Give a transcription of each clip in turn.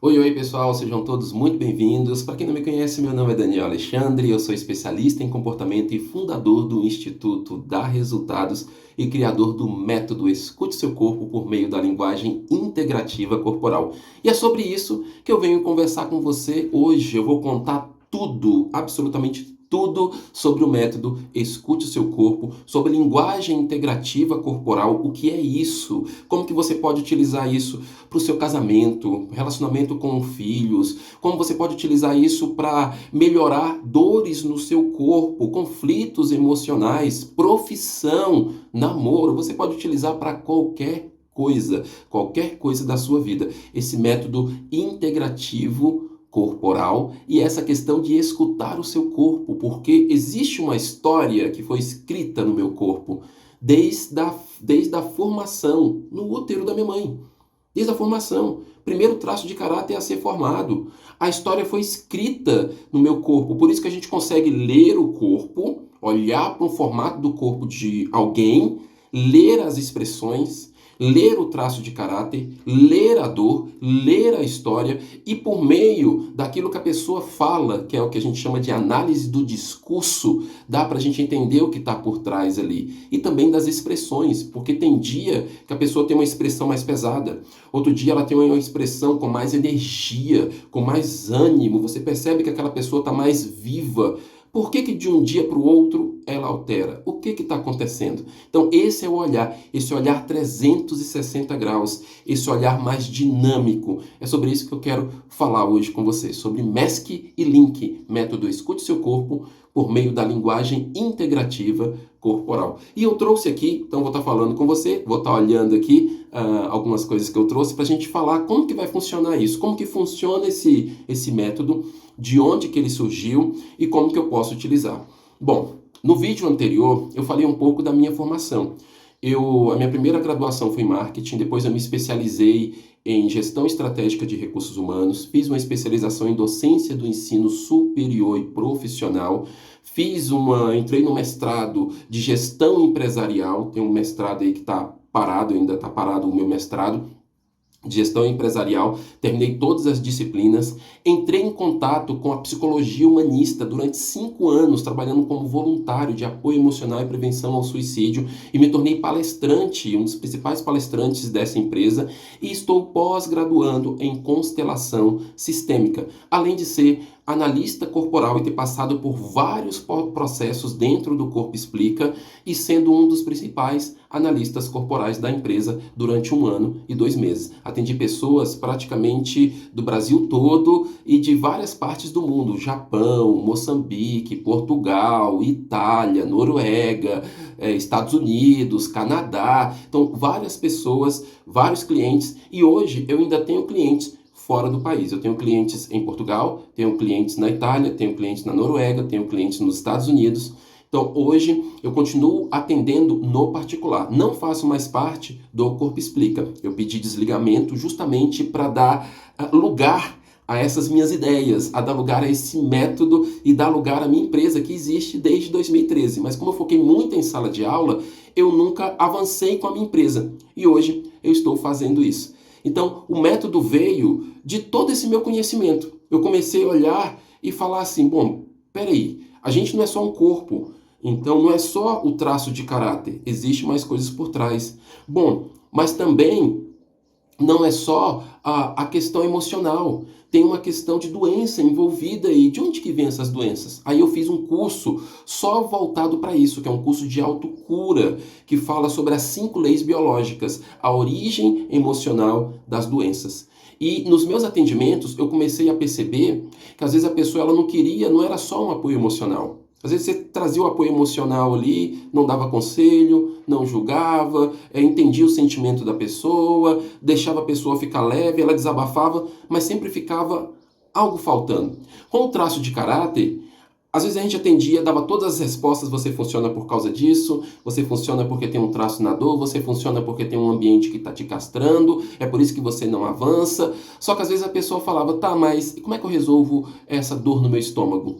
Oi, oi pessoal, sejam todos muito bem-vindos. Para quem não me conhece, meu nome é Daniel Alexandre, eu sou especialista em comportamento e fundador do Instituto Dá Resultados e criador do método Escute Seu Corpo por meio da linguagem integrativa corporal. E é sobre isso que eu venho conversar com você hoje. Eu vou contar tudo, absolutamente tudo sobre o método Escute o Seu Corpo, sobre linguagem integrativa corporal, o que é isso, como que você pode utilizar isso para o seu casamento, relacionamento com filhos, como você pode utilizar isso para melhorar dores no seu corpo, conflitos emocionais, profissão, namoro, você pode utilizar para qualquer coisa da sua vida. Esse método integrativo corporal e essa questão de escutar o seu corpo, porque existe uma história que foi escrita no meu corpo desde a formação no útero da minha mãe. Desde a formação. Primeiro traço de caráter a ser formado. A história foi escrita no meu corpo. Por isso que a gente consegue ler o corpo, olhar para o formato do corpo de alguém, ler as expressões, ler o traço de caráter, ler a dor, ler a história e por meio daquilo que a pessoa fala, que é o que a gente chama de análise do discurso, dá para a gente entender o que está por trás ali. E também das expressões, porque tem dia que a pessoa tem uma expressão mais pesada, outro dia ela tem uma expressão com mais energia, com mais ânimo, você percebe que aquela pessoa está mais viva. Por que de um dia para o outro ela altera? O que está acontecendo? Então esse é o olhar, esse olhar 360 graus, esse olhar mais dinâmico. É sobre isso que eu quero falar hoje com você, sobre Mask e Link, método Escute Seu Corpo por meio da linguagem integrativa corporal. E eu trouxe aqui, então vou estar falando com você, vou estar olhando aqui algumas coisas que eu trouxe para a gente falar como que vai funcionar isso, como que funciona esse método, de onde que ele surgiu e como que eu posso utilizar. Bom, no vídeo anterior eu falei um pouco da minha formação. A minha primeira graduação foi em marketing, depois eu me especializei em gestão estratégica de recursos humanos, fiz uma especialização em docência do ensino superior e profissional, entrei no mestrado de gestão empresarial, tem um mestrado aí que está parado, ainda está parado o meu mestrado, de gestão empresarial, terminei todas as disciplinas, entrei em contato com a psicologia humanista durante 5 anos, trabalhando como voluntário de apoio emocional e prevenção ao suicídio, e me tornei palestrante, um dos principais palestrantes dessa empresa, e estou pós-graduando em constelação sistêmica, além de ser analista corporal e ter passado por vários processos dentro do Corpo Explica e sendo um dos principais analistas corporais da empresa durante 1 ano e 2 meses. Atendi pessoas praticamente do Brasil todo e de várias partes do mundo: Japão, Moçambique, Portugal, Itália, Noruega, Estados Unidos, Canadá. Então, várias pessoas, vários clientes, e hoje eu ainda tenho clientes fora do país. Eu tenho clientes em Portugal, tenho clientes na Itália, tenho clientes na Noruega, tenho clientes nos Estados Unidos. Então, hoje, eu continuo atendendo no particular. Não faço mais parte do Corpo Explica. Eu pedi desligamento justamente para dar lugar a essas minhas ideias, a dar lugar a esse método e dar lugar à minha empresa que existe desde 2013. Mas como eu foquei muito em sala de aula, eu nunca avancei com a minha empresa. E hoje eu estou fazendo isso. Então, o método veio de todo esse meu conhecimento. Eu comecei a olhar e falar assim, bom, peraí, a gente não é só um corpo, então não é só o traço de caráter, existe mais coisas por trás. Bom, mas também não é só a questão emocional, tem uma questão de doença envolvida aí. De onde que vem essas doenças? Aí eu fiz um curso só voltado para isso, que é um curso de autocura, que fala sobre as 5 leis biológicas, a origem emocional das doenças. E nos meus atendimentos eu comecei a perceber que às vezes a pessoa ela não era só um apoio emocional. Às vezes você trazia o apoio emocional ali, não dava conselho, não julgava, entendia o sentimento da pessoa, deixava a pessoa ficar leve, ela desabafava, mas sempre ficava algo faltando. Com o traço de caráter, às vezes a gente atendia, dava todas as respostas: você funciona por causa disso, você funciona porque tem um traço na dor, você funciona porque tem um ambiente que está te castrando, é por isso que você não avança. Só que às vezes a pessoa falava, tá, mas como é que eu resolvo essa dor no meu estômago?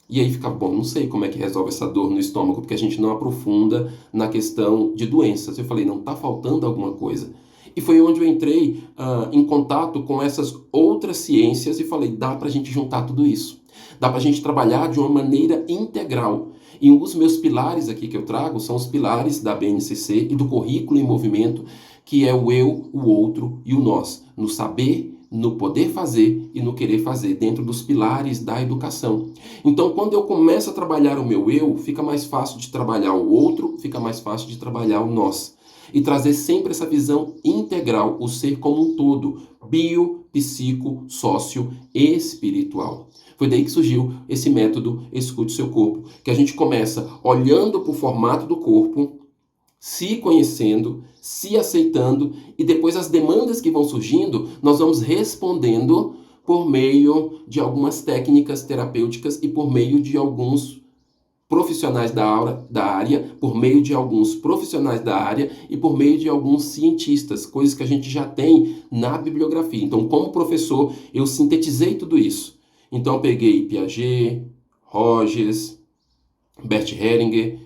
E aí fica, bom, não sei como é que resolve essa dor no estômago, porque a gente não aprofunda na questão de doenças. Eu falei, não, tá faltando alguma coisa. E foi onde eu entrei em contato com essas outras ciências e falei, dá para a gente juntar tudo isso. Dá para a gente trabalhar de uma maneira integral. E um dos meus pilares aqui que eu trago são os pilares da BNCC e do currículo em movimento, que é o eu, o outro e o nós. No saber, no poder fazer e no querer fazer, dentro dos pilares da educação. Então, quando eu começo a trabalhar o meu eu, fica mais fácil de trabalhar o outro, fica mais fácil de trabalhar o nós. E trazer sempre essa visão integral, o ser como um todo, bio, psico, sócio e espiritual. Foi daí que surgiu esse método Escute Seu Corpo, que a gente começa olhando para o formato do corpo, se conhecendo, se aceitando, e depois as demandas que vão surgindo, nós vamos respondendo por meio de algumas técnicas terapêuticas e por meio de alguns profissionais da área, por meio de alguns profissionais da área e por meio de alguns cientistas, coisas que a gente já tem na bibliografia. Então, como professor, eu sintetizei tudo isso. Então, eu peguei Piaget, Rogers, Bert Hellinger,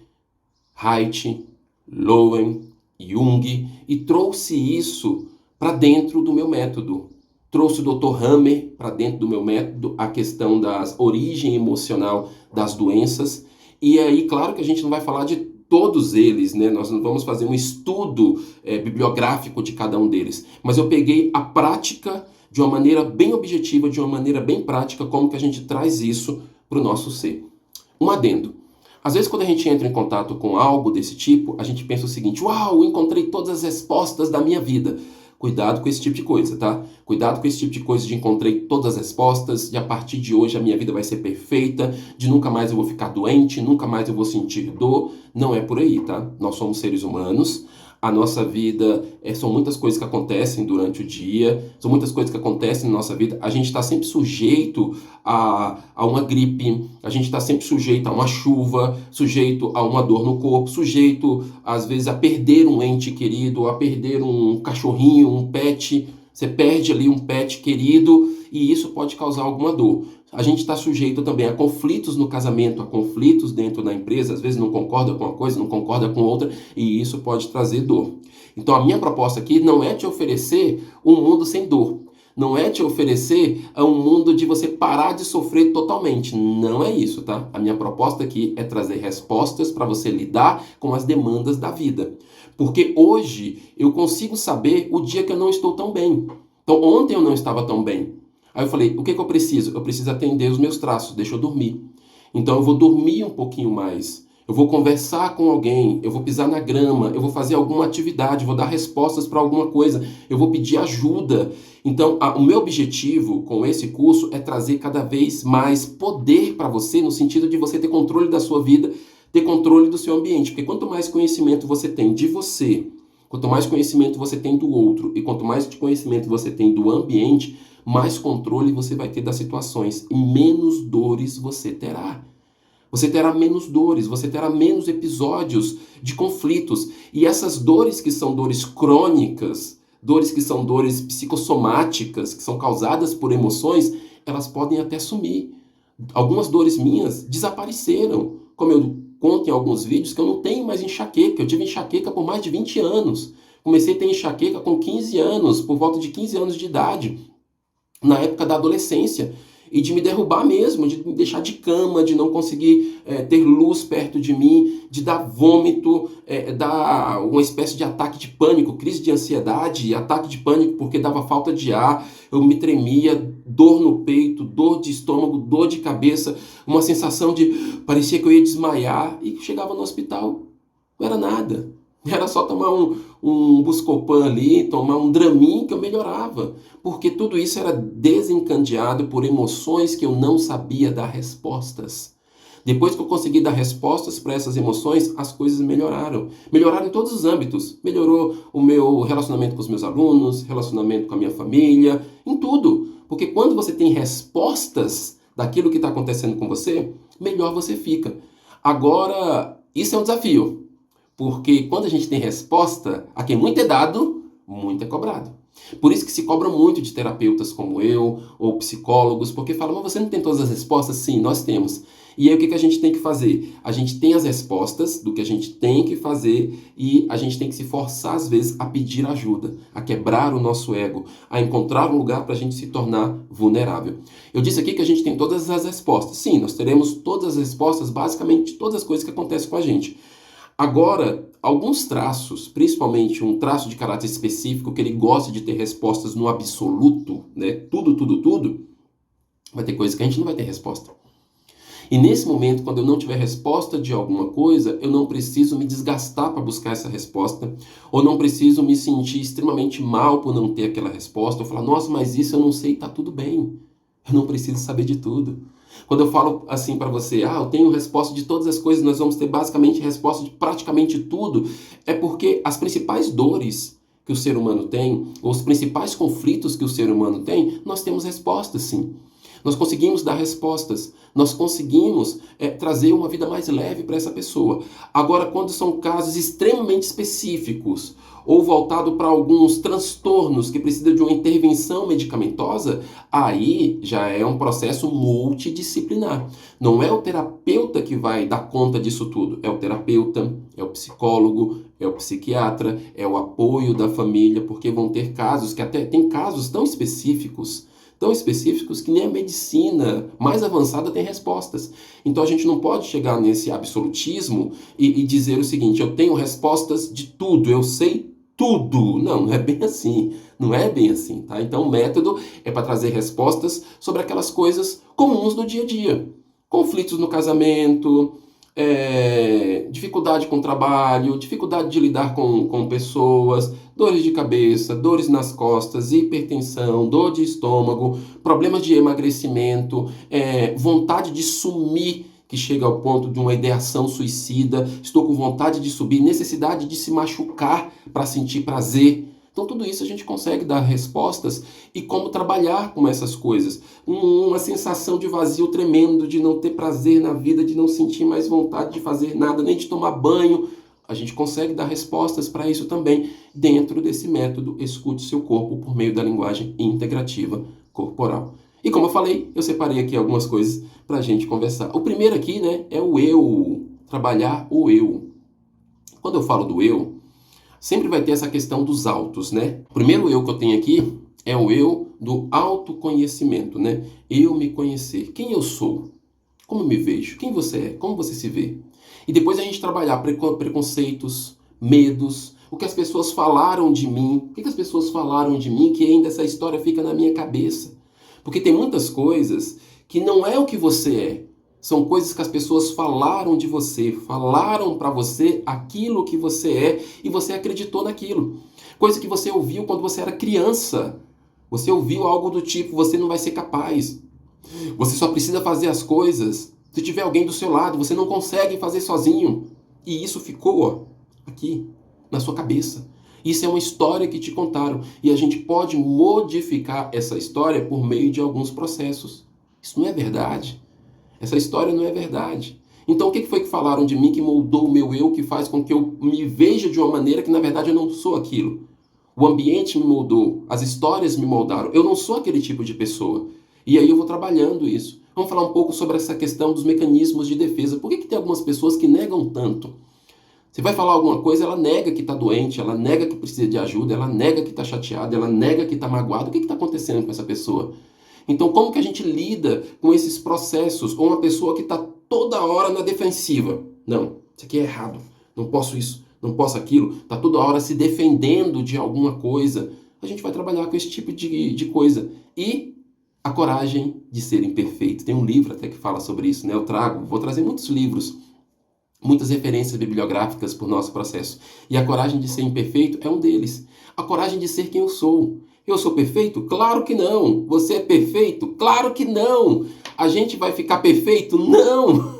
Haidt, Lowen, Jung, e trouxe isso para dentro do meu método. Trouxe o Dr. Hammer para dentro do meu método, a questão da origem emocional das doenças. E aí, claro que a gente não vai falar de todos eles, né? Nós não vamos fazer um estudo bibliográfico de cada um deles. Mas eu peguei a prática de uma maneira bem objetiva, de uma maneira bem prática, como que a gente traz isso para o nosso ser. Um adendo. Às vezes, quando a gente entra em contato com algo desse tipo, a gente pensa o seguinte: uau, encontrei todas as respostas da minha vida. Cuidado com esse tipo de coisa, tá? Cuidado com esse tipo de coisa de encontrei todas as respostas, de a partir de hoje a minha vida vai ser perfeita, de nunca mais eu vou ficar doente, nunca mais eu vou sentir dor. Não é por aí, tá? Nós somos seres humanos. A nossa vida são muitas coisas que acontecem durante o dia, são muitas coisas que acontecem na nossa vida. A gente está sempre sujeito a uma gripe, a gente está sempre sujeito a uma chuva, sujeito a uma dor no corpo, sujeito, às vezes, a perder um ente querido, a perder um cachorrinho, um pet. Você perde ali um pet querido e isso pode causar alguma dor. A gente está sujeito também a conflitos no casamento, a conflitos dentro da empresa, às vezes não concorda com uma coisa, não concorda com outra, e isso pode trazer dor. Então a minha proposta aqui não é te oferecer um mundo sem dor, não é te oferecer um mundo de você parar de sofrer totalmente, não é isso, tá? A minha proposta aqui é trazer respostas para você lidar com as demandas da vida. Porque hoje eu consigo saber o dia que eu não estou tão bem. Então ontem eu não estava tão bem. Aí eu falei, o que eu preciso? Eu preciso atender os meus traços, deixa eu dormir. Então eu vou dormir um pouquinho mais, eu vou conversar com alguém, eu vou pisar na grama, eu vou fazer alguma atividade, vou dar respostas para alguma coisa, eu vou pedir ajuda. Então o meu objetivo com esse curso é trazer cada vez mais poder para você, no sentido de você ter controle da sua vida, ter controle do seu ambiente. Porque quanto mais conhecimento você tem de você, quanto mais conhecimento você tem do outro e quanto mais conhecimento você tem do ambiente, mais controle você vai ter das situações e menos dores você terá. Você terá menos dores, você terá menos episódios de conflitos. E essas dores que são dores crônicas, dores que são dores psicossomáticas, que são causadas por emoções, elas podem até sumir. Algumas dores minhas desapareceram. Como eu conto em alguns vídeos, que eu não tenho mais enxaqueca. Eu tive enxaqueca por mais de 20 anos. Comecei a ter enxaqueca com 15 anos, por volta de 15 anos de idade, na época da adolescência, e de me derrubar mesmo, de me deixar de cama, de não conseguir ter luz perto de mim, de dar vômito, dar uma espécie de ataque de pânico, crise de ansiedade, ataque de pânico porque dava falta de ar, eu me tremia, dor no peito, dor de estômago, dor de cabeça, uma sensação de parecia que eu ia desmaiar, e chegava no hospital, não era nada. Era só tomar um Buscopan ali, tomar um Dramin que eu melhorava. Porque tudo isso era desencadeado por emoções que eu não sabia dar respostas. Depois que eu consegui dar respostas para essas emoções, as coisas melhoraram. Melhoraram em todos os âmbitos. Melhorou o meu relacionamento com os meus alunos, relacionamento com a minha família, em tudo. Porque quando você tem respostas daquilo que está acontecendo com você, melhor você fica. Agora, isso é um desafio. Porque quando a gente tem resposta, a quem muito é dado, muito é cobrado. Por isso que se cobra muito de terapeutas como eu, ou psicólogos, porque falam, mas você não tem todas as respostas? Sim, nós temos. E aí o que a gente tem que fazer? A gente tem as respostas do que a gente tem que fazer e a gente tem que se forçar às vezes a pedir ajuda, a quebrar o nosso ego, a encontrar um lugar para a gente se tornar vulnerável. Eu disse aqui que a gente tem todas as respostas. Sim, nós teremos todas as respostas, basicamente todas as coisas que acontecem com a gente. Agora, alguns traços, principalmente um traço de caráter específico, que ele gosta de ter respostas no absoluto, né? Tudo, vai ter coisas que a gente não vai ter resposta. E nesse momento, quando eu não tiver resposta de alguma coisa, eu não preciso me desgastar para buscar essa resposta, ou não preciso me sentir extremamente mal por não ter aquela resposta, ou falar, nossa, mas isso eu não sei, tá tudo bem. Eu não preciso saber de tudo. Quando eu falo assim para você, eu tenho resposta de todas as coisas, nós vamos ter basicamente resposta de praticamente tudo, é porque as principais dores que o ser humano tem, ou os principais conflitos que o ser humano tem, nós temos respostas sim. Nós conseguimos dar respostas, nós conseguimos trazer uma vida mais leve para essa pessoa. Agora, quando são casos extremamente específicos ou voltado para alguns transtornos que precisam de uma intervenção medicamentosa, aí já é um processo multidisciplinar. Não é o terapeuta que vai dar conta disso tudo, é o terapeuta, é o psicólogo, é o psiquiatra, é o apoio da família, porque vão ter casos que até tem casos tão específicos que nem a medicina mais avançada tem respostas. Então a gente não pode chegar nesse absolutismo e dizer o seguinte, eu tenho respostas de tudo, eu sei tudo. Não é bem assim. Não é bem assim, tá? Então o método é para trazer respostas sobre aquelas coisas comuns do dia a dia. Conflitos no casamento, dificuldade com o trabalho, dificuldade de lidar com pessoas, dores de cabeça, dores nas costas, hipertensão, dor de estômago, problemas de emagrecimento, vontade de sumir, que chega ao ponto de uma ideação suicida, estou com vontade de subir, necessidade de se machucar para sentir prazer. Então tudo isso a gente consegue dar respostas e como trabalhar com essas coisas. Uma sensação de vazio tremendo, de não ter prazer na vida, de não sentir mais vontade de fazer nada, nem de tomar banho. A gente consegue dar respostas para isso também dentro desse método Escute Seu Corpo por meio da linguagem integrativa corporal. E como eu falei, eu separei aqui algumas coisas para a gente conversar. O primeiro aqui, né, é o eu, trabalhar o eu. Quando eu falo do eu, sempre vai ter essa questão dos autos, né? O primeiro eu que eu tenho aqui é o eu do autoconhecimento, né? Eu me conhecer. Quem eu sou? Como eu me vejo? Quem você é? Como você se vê? E depois a gente trabalhar preconceitos, medos, o que as pessoas falaram de mim, o que as pessoas falaram de mim, que ainda essa história fica na minha cabeça. Porque tem muitas coisas que não é o que você é. São coisas que as pessoas falaram de você, falaram para você aquilo que você é e você acreditou naquilo. Coisa que você ouviu quando você era criança. Você ouviu algo do tipo, você não vai ser capaz. Você só precisa fazer as coisas se tiver alguém do seu lado, você não consegue fazer sozinho. E isso ficou aqui, na sua cabeça. Isso é uma história que te contaram. E a gente pode modificar essa história por meio de alguns processos. Isso não é verdade. Essa história não é verdade. Então o que foi que falaram de mim que moldou o meu eu, que faz com que eu me veja de uma maneira que na verdade eu não sou aquilo? O ambiente me moldou, as histórias me moldaram. Eu não sou aquele tipo de pessoa. E aí eu vou trabalhando isso. Vamos falar um pouco sobre essa questão dos mecanismos de defesa. Por que tem algumas pessoas que negam tanto? Você vai falar alguma coisa, ela nega que está doente, ela nega que precisa de ajuda, ela nega que está chateada, ela nega que está magoada. O que está acontecendo com essa pessoa? Então, como que a gente lida com esses processos? Ou uma pessoa que está toda hora na defensiva. Não, isso aqui é errado. Não posso isso, não posso aquilo. Está toda hora se defendendo de alguma coisa. A gente vai trabalhar com esse tipo de coisa. E a coragem de ser imperfeito. Tem um livro até que fala sobre isso, né? Vou trazer muitos livros, muitas referências bibliográficas para o nosso processo. E a coragem de ser imperfeito é um deles. A coragem de ser quem eu sou. Eu sou perfeito? Claro que não. Você é perfeito? Claro que não. A gente vai ficar perfeito? Não.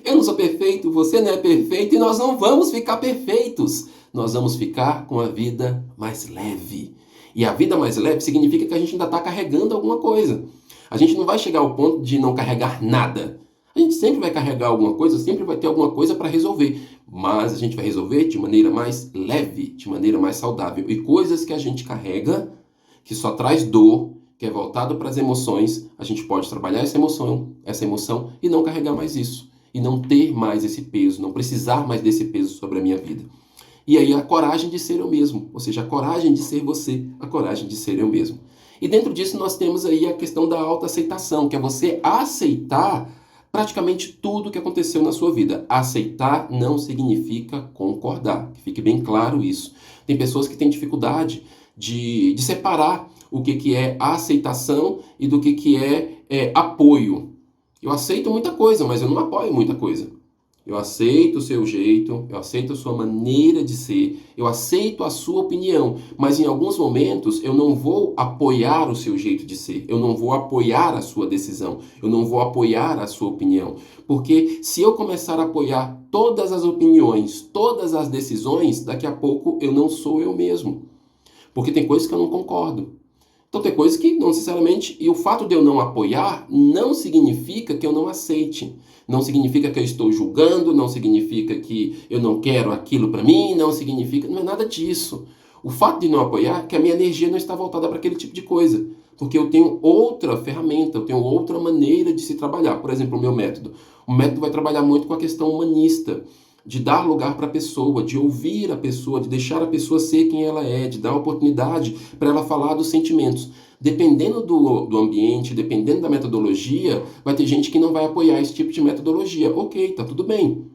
Eu não sou perfeito, você não é perfeito e nós não vamos ficar perfeitos. Nós vamos ficar com a vida mais leve. E a vida mais leve significa que a gente ainda está carregando alguma coisa. A gente não vai chegar ao ponto de não carregar nada. A gente sempre vai carregar alguma coisa, sempre vai ter alguma coisa para resolver. Mas a gente vai resolver de maneira mais leve, de maneira mais saudável. E coisas que a gente carrega, que só traz dor, que é voltado para as emoções, a gente pode trabalhar essa emoção e não carregar mais isso. E não ter mais esse peso, não precisar mais desse peso sobre a minha vida. E aí a coragem de ser eu mesmo, ou seja, a coragem de ser você, a coragem de ser eu mesmo. E dentro disso nós temos aí a questão da autoaceitação, que é você aceitar praticamente tudo que aconteceu na sua vida. Aceitar não significa concordar, que fique bem claro isso. Tem pessoas que têm dificuldade de separar o que é aceitação e do que é apoio. Eu aceito muita coisa, mas eu não apoio muita coisa. Eu aceito o seu jeito, eu aceito a sua maneira de ser, eu aceito a sua opinião, mas em alguns momentos eu não vou apoiar o seu jeito de ser, eu não vou apoiar a sua decisão, eu não vou apoiar a sua opinião. Porque se eu começar a apoiar todas as opiniões, todas as decisões, daqui a pouco eu não sou eu mesmo. Porque tem coisas que eu não concordo. Então tem coisas que não necessariamente, e o fato de eu não apoiar não significa que eu não aceite. Não significa que eu estou julgando, não significa que eu não quero aquilo para mim, não é nada disso. O fato de não apoiar é que a minha energia não está voltada para aquele tipo de coisa. Porque eu tenho outra ferramenta, eu tenho outra maneira de se trabalhar. Por exemplo, o meu método. O método vai trabalhar muito com a questão humanista, de dar lugar para a pessoa, de ouvir a pessoa, de deixar a pessoa ser quem ela é, de dar oportunidade para ela falar dos sentimentos. Dependendo do ambiente, dependendo da metodologia, vai ter gente que não vai apoiar esse tipo de metodologia. Ok, tá tudo bem.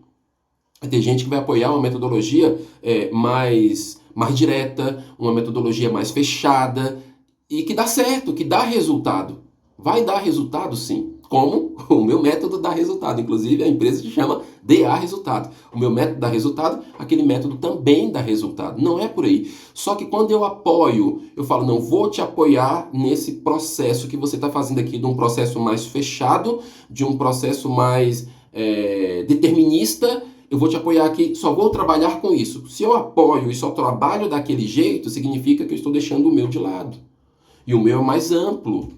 Vai ter gente que vai apoiar uma metodologia mais direta, uma metodologia mais fechada, e que dá certo, que dá resultado. Vai dar resultado, sim. Como o meu método dá resultado. Inclusive, a empresa se chama DA Resultado. O meu método dá resultado, aquele método também dá resultado. Não é por aí. Só que quando eu apoio, eu falo, não, vou te apoiar nesse processo que você está fazendo aqui, de um processo mais fechado, de um processo mais determinista, eu vou te apoiar aqui, só vou trabalhar com isso. Se eu apoio e só trabalho daquele jeito, significa que eu estou deixando o meu de lado. E o meu é mais amplo.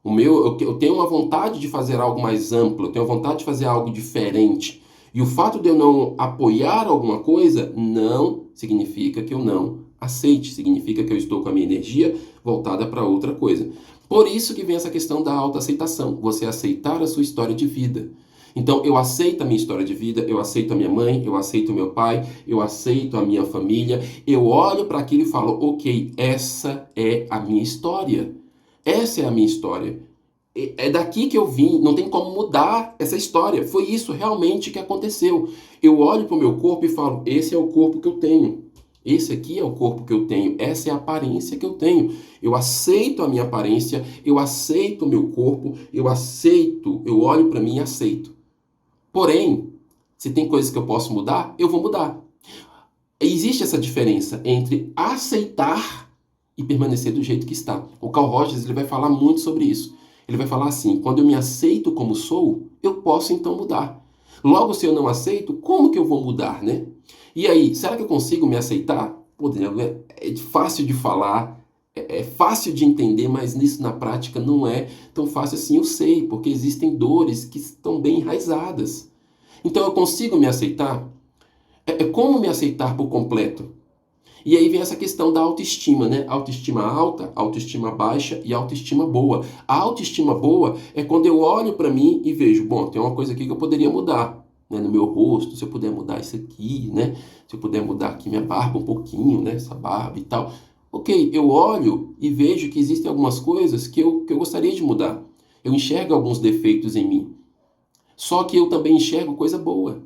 Eu tenho uma vontade de fazer algo mais amplo, eu tenho vontade de fazer algo diferente. E o fato de eu não apoiar alguma coisa não significa que eu não aceite, significa que eu estou com a minha energia voltada para outra coisa. Por isso que vem essa questão da autoaceitação, você aceitar a sua história de vida. Então, eu aceito a minha história de vida, eu aceito a minha mãe, eu aceito o meu pai, eu aceito a minha família, eu olho para aquilo e falo, ok, essa é a minha história. Essa é a minha história. É daqui que eu vim, não tem como mudar essa história. Foi isso realmente que aconteceu. Eu olho para o meu corpo e falo, esse é o corpo que eu tenho. Esse aqui é o corpo que eu tenho, essa é a aparência que eu tenho. Eu aceito a minha aparência, eu aceito o meu corpo, eu olho para mim e aceito. Porém, se tem coisas que eu posso mudar, eu vou mudar. Existe essa diferença entre aceitar e permanecer do jeito que está. O Carl Rogers ele vai falar muito sobre isso. Ele vai falar assim, quando eu me aceito como sou, eu posso então mudar. Logo, se eu não aceito, como que eu vou mudar, né? E aí, será que eu consigo me aceitar? Pô, Daniel, é fácil de falar, é fácil de entender, mas nisso na prática não é tão fácil assim, eu sei, porque existem dores que estão bem enraizadas. Então eu consigo me aceitar? Como me aceitar por completo? E aí vem essa questão da autoestima, né? Autoestima alta, autoestima baixa e autoestima boa. A autoestima boa é quando eu olho para mim e vejo, bom, tem uma coisa aqui que eu poderia mudar, né? No meu rosto, se eu puder mudar isso aqui, né? Se eu puder mudar aqui minha barba um pouquinho, né? Essa barba e tal. Ok, eu olho e vejo que existem algumas coisas que eu gostaria de mudar. Eu enxergo alguns defeitos em mim. Só que eu também enxergo coisa boa.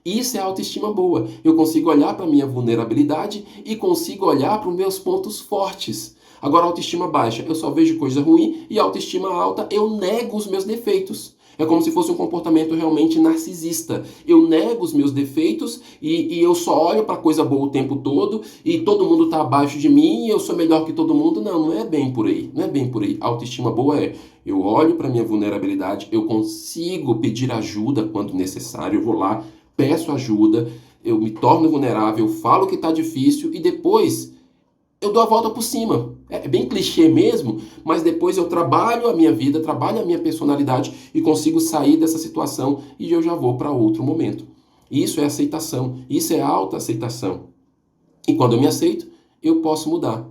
Isso é autoestima boa. Eu consigo olhar para a minha vulnerabilidade e consigo olhar para os meus pontos fortes. Agora, autoestima baixa, eu só vejo coisa ruim, e autoestima alta, eu nego os meus defeitos. É como se fosse um comportamento realmente narcisista. Eu nego os meus defeitos e eu só olho para coisa boa o tempo todo e todo mundo está abaixo de mim e eu sou melhor que todo mundo. Não, não é bem por aí. Não é bem por aí. A autoestima boa é eu olho para minha vulnerabilidade, eu consigo pedir ajuda quando necessário, eu vou lá, peço ajuda, eu me torno vulnerável, eu falo que está difícil e depois eu dou a volta por cima. É bem clichê mesmo, mas depois eu trabalho a minha vida, trabalho a minha personalidade e consigo sair dessa situação e eu já vou para outro momento. Isso é aceitação, isso é autoaceitação. E quando eu me aceito, eu posso mudar.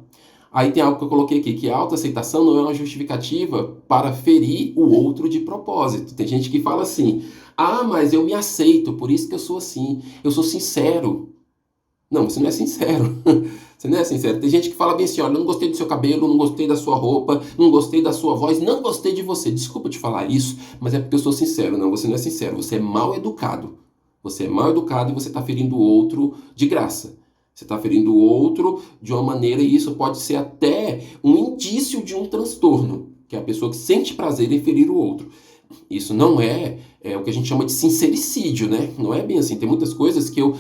Aí tem algo que eu coloquei aqui, que a autoaceitação não é uma justificativa para ferir o outro de propósito. Tem gente que fala assim, ah, mas eu me aceito, por isso que eu sou assim, eu sou sincero. Não, você não é sincero. Você não é sincero. Tem gente que fala bem assim, olha, eu não gostei do seu cabelo, não gostei da sua roupa, não gostei da sua voz, não gostei de você. Desculpa te falar isso, mas é porque eu sou sincero. Não, você não é sincero, você é mal educado. Você é mal educado e você está ferindo o outro de graça. Você está ferindo o outro de uma maneira, e isso pode ser até um indício de um transtorno, que é a pessoa que sente prazer em ferir o outro. Isso não é o que a gente chama de sincericídio, né? Não é bem assim. Tem muitas coisas que eu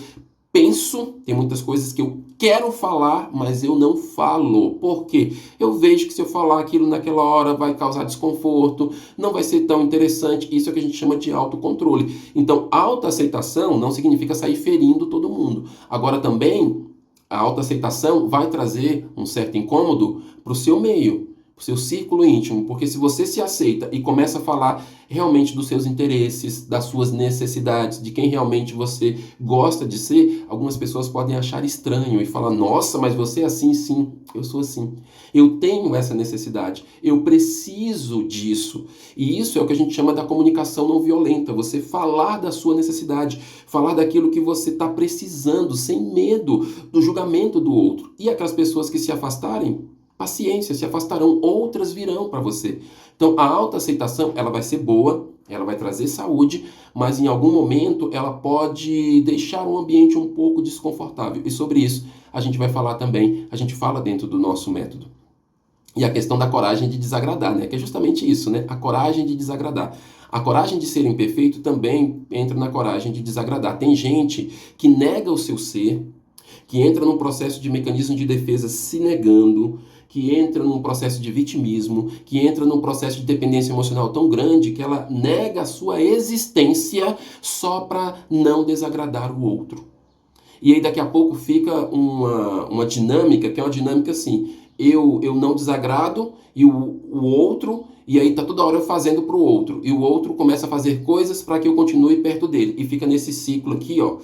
penso, tem muitas coisas que eu quero falar, mas eu não falo. Por quê? Eu vejo que se eu falar aquilo naquela hora vai causar desconforto, não vai ser tão interessante. Isso é o que a gente chama de autocontrole. Então, autoaceitação não significa sair ferindo todo mundo. Agora também, a autoaceitação vai trazer um certo incômodo para o seu meio, para o seu círculo íntimo, porque se você se aceita e começa a falar realmente dos seus interesses, das suas necessidades, de quem realmente você gosta de ser, algumas pessoas podem achar estranho e falar, nossa, mas você é assim? Sim, eu sou assim. Eu tenho essa necessidade, eu preciso disso. E isso é o que a gente chama da comunicação não violenta, você falar da sua necessidade, falar daquilo que você está precisando, sem medo do julgamento do outro. E aquelas pessoas que se afastarem, paciência, se afastarão, outras virão para você. Então, a autoaceitação, ela vai ser boa, ela vai trazer saúde, mas em algum momento ela pode deixar um ambiente um pouco desconfortável. E sobre isso a gente vai falar também, a gente fala dentro do nosso método. E a questão da coragem de desagradar, né? Que é justamente isso, né? A coragem de desagradar. A coragem de ser imperfeito também entra na coragem de desagradar. Tem gente que nega o seu ser, que entra num processo de mecanismo de defesa se negando, que entra num processo de vitimismo, que entra num processo de dependência emocional tão grande que ela nega a sua existência só para não desagradar o outro. E aí daqui a pouco fica uma dinâmica, que é uma dinâmica assim, eu não desagrado e o outro, e aí tá toda hora eu fazendo pro outro, e o outro começa a fazer coisas para que eu continue perto dele, e fica nesse ciclo aqui, ó,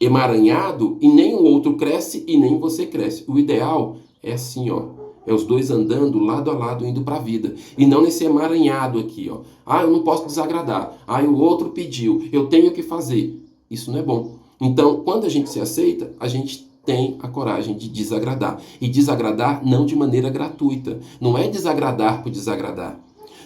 emaranhado, e nem o outro cresce e nem você cresce. O ideal é assim, ó, é os dois andando lado a lado indo para a vida. E não nesse emaranhado aqui, ó. Ah, eu não posso desagradar. Ah, o outro pediu. Eu tenho que fazer. Isso não é bom. Então, quando a gente se aceita, a gente tem a coragem de desagradar. E desagradar não de maneira gratuita. Não é desagradar por desagradar.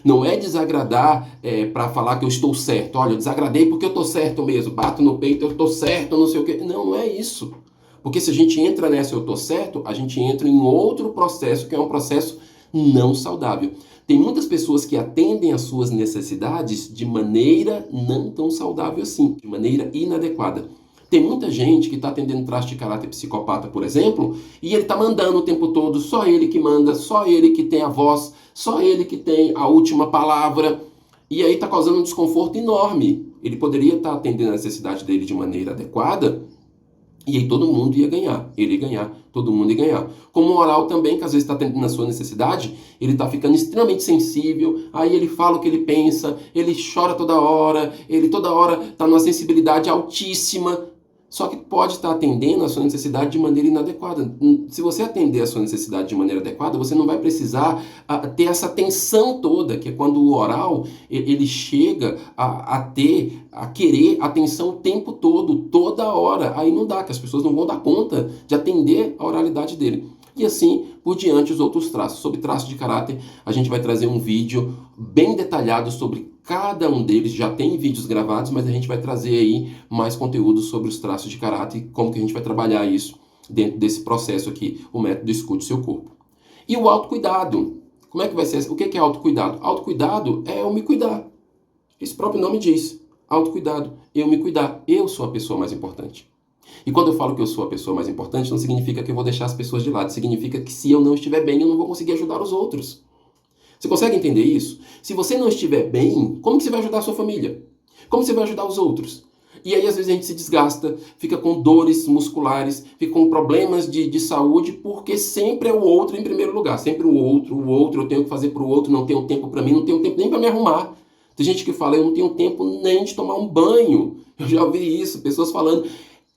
Não é desagradar para falar que eu estou certo. Olha, eu desagradei porque eu estou certo mesmo. Bato no peito, eu estou certo, não sei o quê. Não, não é isso. Porque se a gente entra nessa eu estou certo, a gente entra em outro processo que é um processo não saudável. Tem muitas pessoas que atendem às suas necessidades de maneira não tão saudável assim, de maneira inadequada. Tem muita gente que está atendendo traço de caráter psicopata, por exemplo, e ele está mandando o tempo todo, só ele que manda, só ele que tem a voz, só ele que tem a última palavra, e aí está causando um desconforto enorme. Ele poderia estar atendendo a necessidade dele de maneira adequada, e aí todo mundo ia ganhar. Ele ia ganhar, todo mundo ia ganhar. Como o oral também, que às vezes está atendendo a sua necessidade, ele está ficando extremamente sensível, aí ele fala o que ele pensa, ele chora toda hora, ele toda hora está numa sensibilidade altíssima, só que pode estar atendendo a sua necessidade de maneira inadequada. Se você atender a sua necessidade de maneira adequada, você não vai precisar ter essa tensão toda, que é quando o oral ele chega a querer atenção o tempo todo, toda hora. Aí não dá, que as pessoas não vão dar conta de atender a oralidade dele. E assim por diante os outros traços. Sobre traços de caráter, a gente vai trazer um vídeo bem detalhado sobre cada um deles. Já tem vídeos gravados, mas a gente vai trazer aí mais conteúdo sobre os traços de caráter e como que a gente vai trabalhar isso dentro desse processo aqui, o método Escute Seu Corpo. E o autocuidado. Como é que vai ser? O que é autocuidado? Autocuidado é eu me cuidar. Esse próprio nome diz. Autocuidado, eu me cuidar. Eu sou a pessoa mais importante. E quando eu falo que eu sou a pessoa mais importante, não significa que eu vou deixar as pessoas de lado. Significa que se eu não estiver bem, eu não vou conseguir ajudar os outros. Você consegue entender isso? Se você não estiver bem, como que você vai ajudar a sua família? Como você vai ajudar os outros? E aí, às vezes, a gente se desgasta, fica com dores musculares, fica com problemas de saúde, porque sempre é o outro em primeiro lugar. Sempre o outro, eu tenho que fazer para o outro, não tenho tempo para mim, não tenho tempo nem para me arrumar. Tem gente que fala, eu não tenho tempo nem de tomar um banho. Eu já ouvi isso, pessoas falando,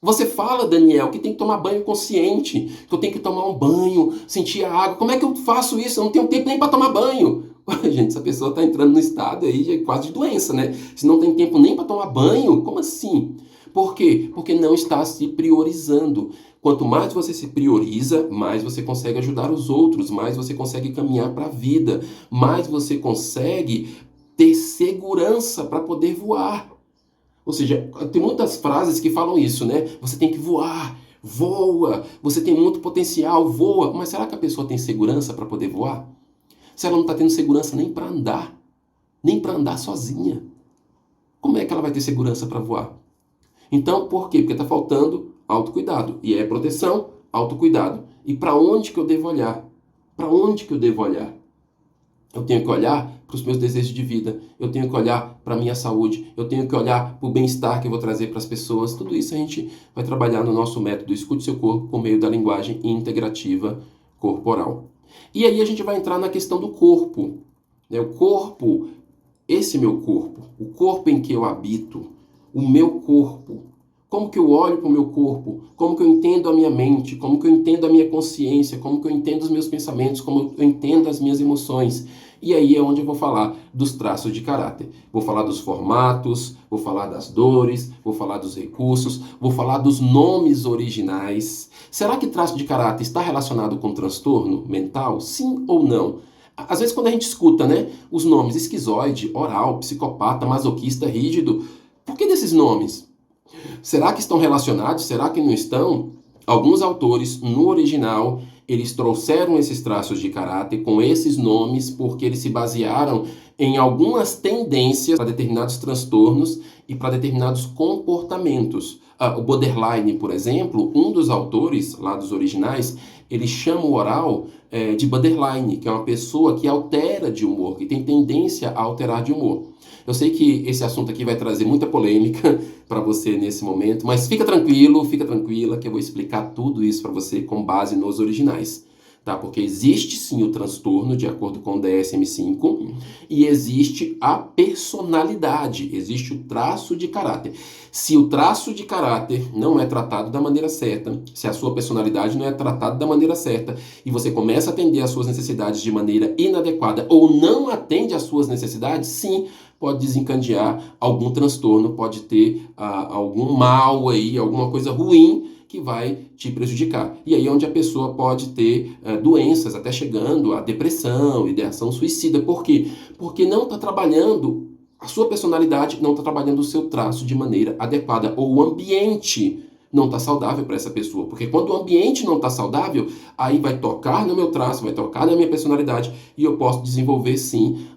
Você fala, Daniel, que tem que tomar banho consciente, que eu tenho que tomar um banho, sentir a água. Como é que eu faço isso? Eu não tenho tempo nem para tomar banho. Gente, essa pessoa está entrando no estado aí de quase de doença, né? Se não tem tempo nem para tomar banho, como assim? Por quê? Porque não está se priorizando. Quanto mais você se prioriza, mais você consegue ajudar os outros, mais você consegue caminhar para a vida, mais você consegue ter segurança para poder voar. Ou seja, tem muitas frases que falam isso, né? Você tem que voar, voa, você tem muito potencial, voa. Mas será que a pessoa tem segurança para poder voar? Se ela não está tendo segurança nem para andar sozinha, como é que ela vai ter segurança para voar? Então, por quê? Porque está faltando autocuidado. E é proteção, autocuidado. E para onde que eu devo olhar? Para onde que eu devo olhar? Eu tenho que olhar para os meus desejos de vida, eu tenho que olhar para a minha saúde, eu tenho que olhar para o bem-estar que eu vou trazer para as pessoas. Tudo isso a gente vai trabalhar no nosso método Escute Seu Corpo por meio da linguagem integrativa corporal. E aí a gente vai entrar na questão do corpo. O corpo, esse meu corpo, o corpo em que eu habito, o meu corpo. Como que eu olho para o meu corpo? Como que eu entendo a minha mente? Como que eu entendo a minha consciência? Como que eu entendo os meus pensamentos? Como eu entendo as minhas emoções? E aí é onde eu vou falar dos traços de caráter. Vou falar dos formatos, vou falar das dores, vou falar dos recursos, vou falar dos nomes originais. Será que traço de caráter está relacionado com transtorno mental? Sim ou não? Às vezes quando a gente escuta, né, os nomes esquizoide, oral, psicopata, masoquista, rígido, por que desses nomes? Será que estão relacionados? Será que não estão? Alguns autores, no original, eles trouxeram esses traços de caráter com esses nomes porque eles se basearam em algumas tendências para determinados transtornos e para determinados comportamentos. O Borderline, por exemplo, um dos autores lá dos originais, ele chama o oral de borderline, que é uma pessoa que altera de humor, que tem tendência a alterar de humor. Eu sei que esse assunto aqui vai trazer muita polêmica para você nesse momento, mas fica tranquilo, fica tranquila que eu vou explicar tudo isso para você com base nos originais. Tá? Porque existe sim o transtorno, de acordo com o DSM-5, e existe a personalidade, existe o traço de caráter. Se o traço de caráter não é tratado da maneira certa, se a sua personalidade não é tratada da maneira certa, e você começa a atender às suas necessidades de maneira inadequada ou não atende às suas necessidades, sim, pode desencadear algum transtorno, pode ter algum mal aí, alguma coisa ruim que vai te prejudicar. E aí é onde a pessoa pode ter doenças, até chegando a depressão, ideação suicida. Por quê? Porque não está trabalhando a sua personalidade, não está trabalhando o seu traço de maneira adequada, ou o ambiente não está saudável para essa pessoa. Porque quando o ambiente não está saudável, aí vai tocar no meu traço, vai tocar na minha personalidade e eu posso desenvolver sim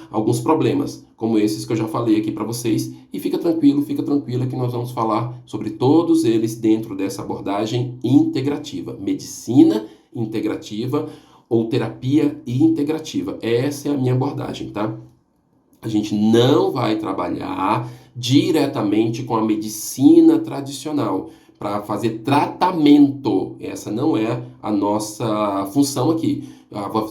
alguns problemas, como esses que eu já falei aqui para vocês. E fica tranquilo, fica tranquila que nós vamos falar sobre todos eles dentro dessa abordagem integrativa. Medicina integrativa ou terapia integrativa. Essa é a minha abordagem, tá? A gente não vai trabalhar diretamente com a medicina tradicional para fazer tratamento. Essa não é a nossa função aqui.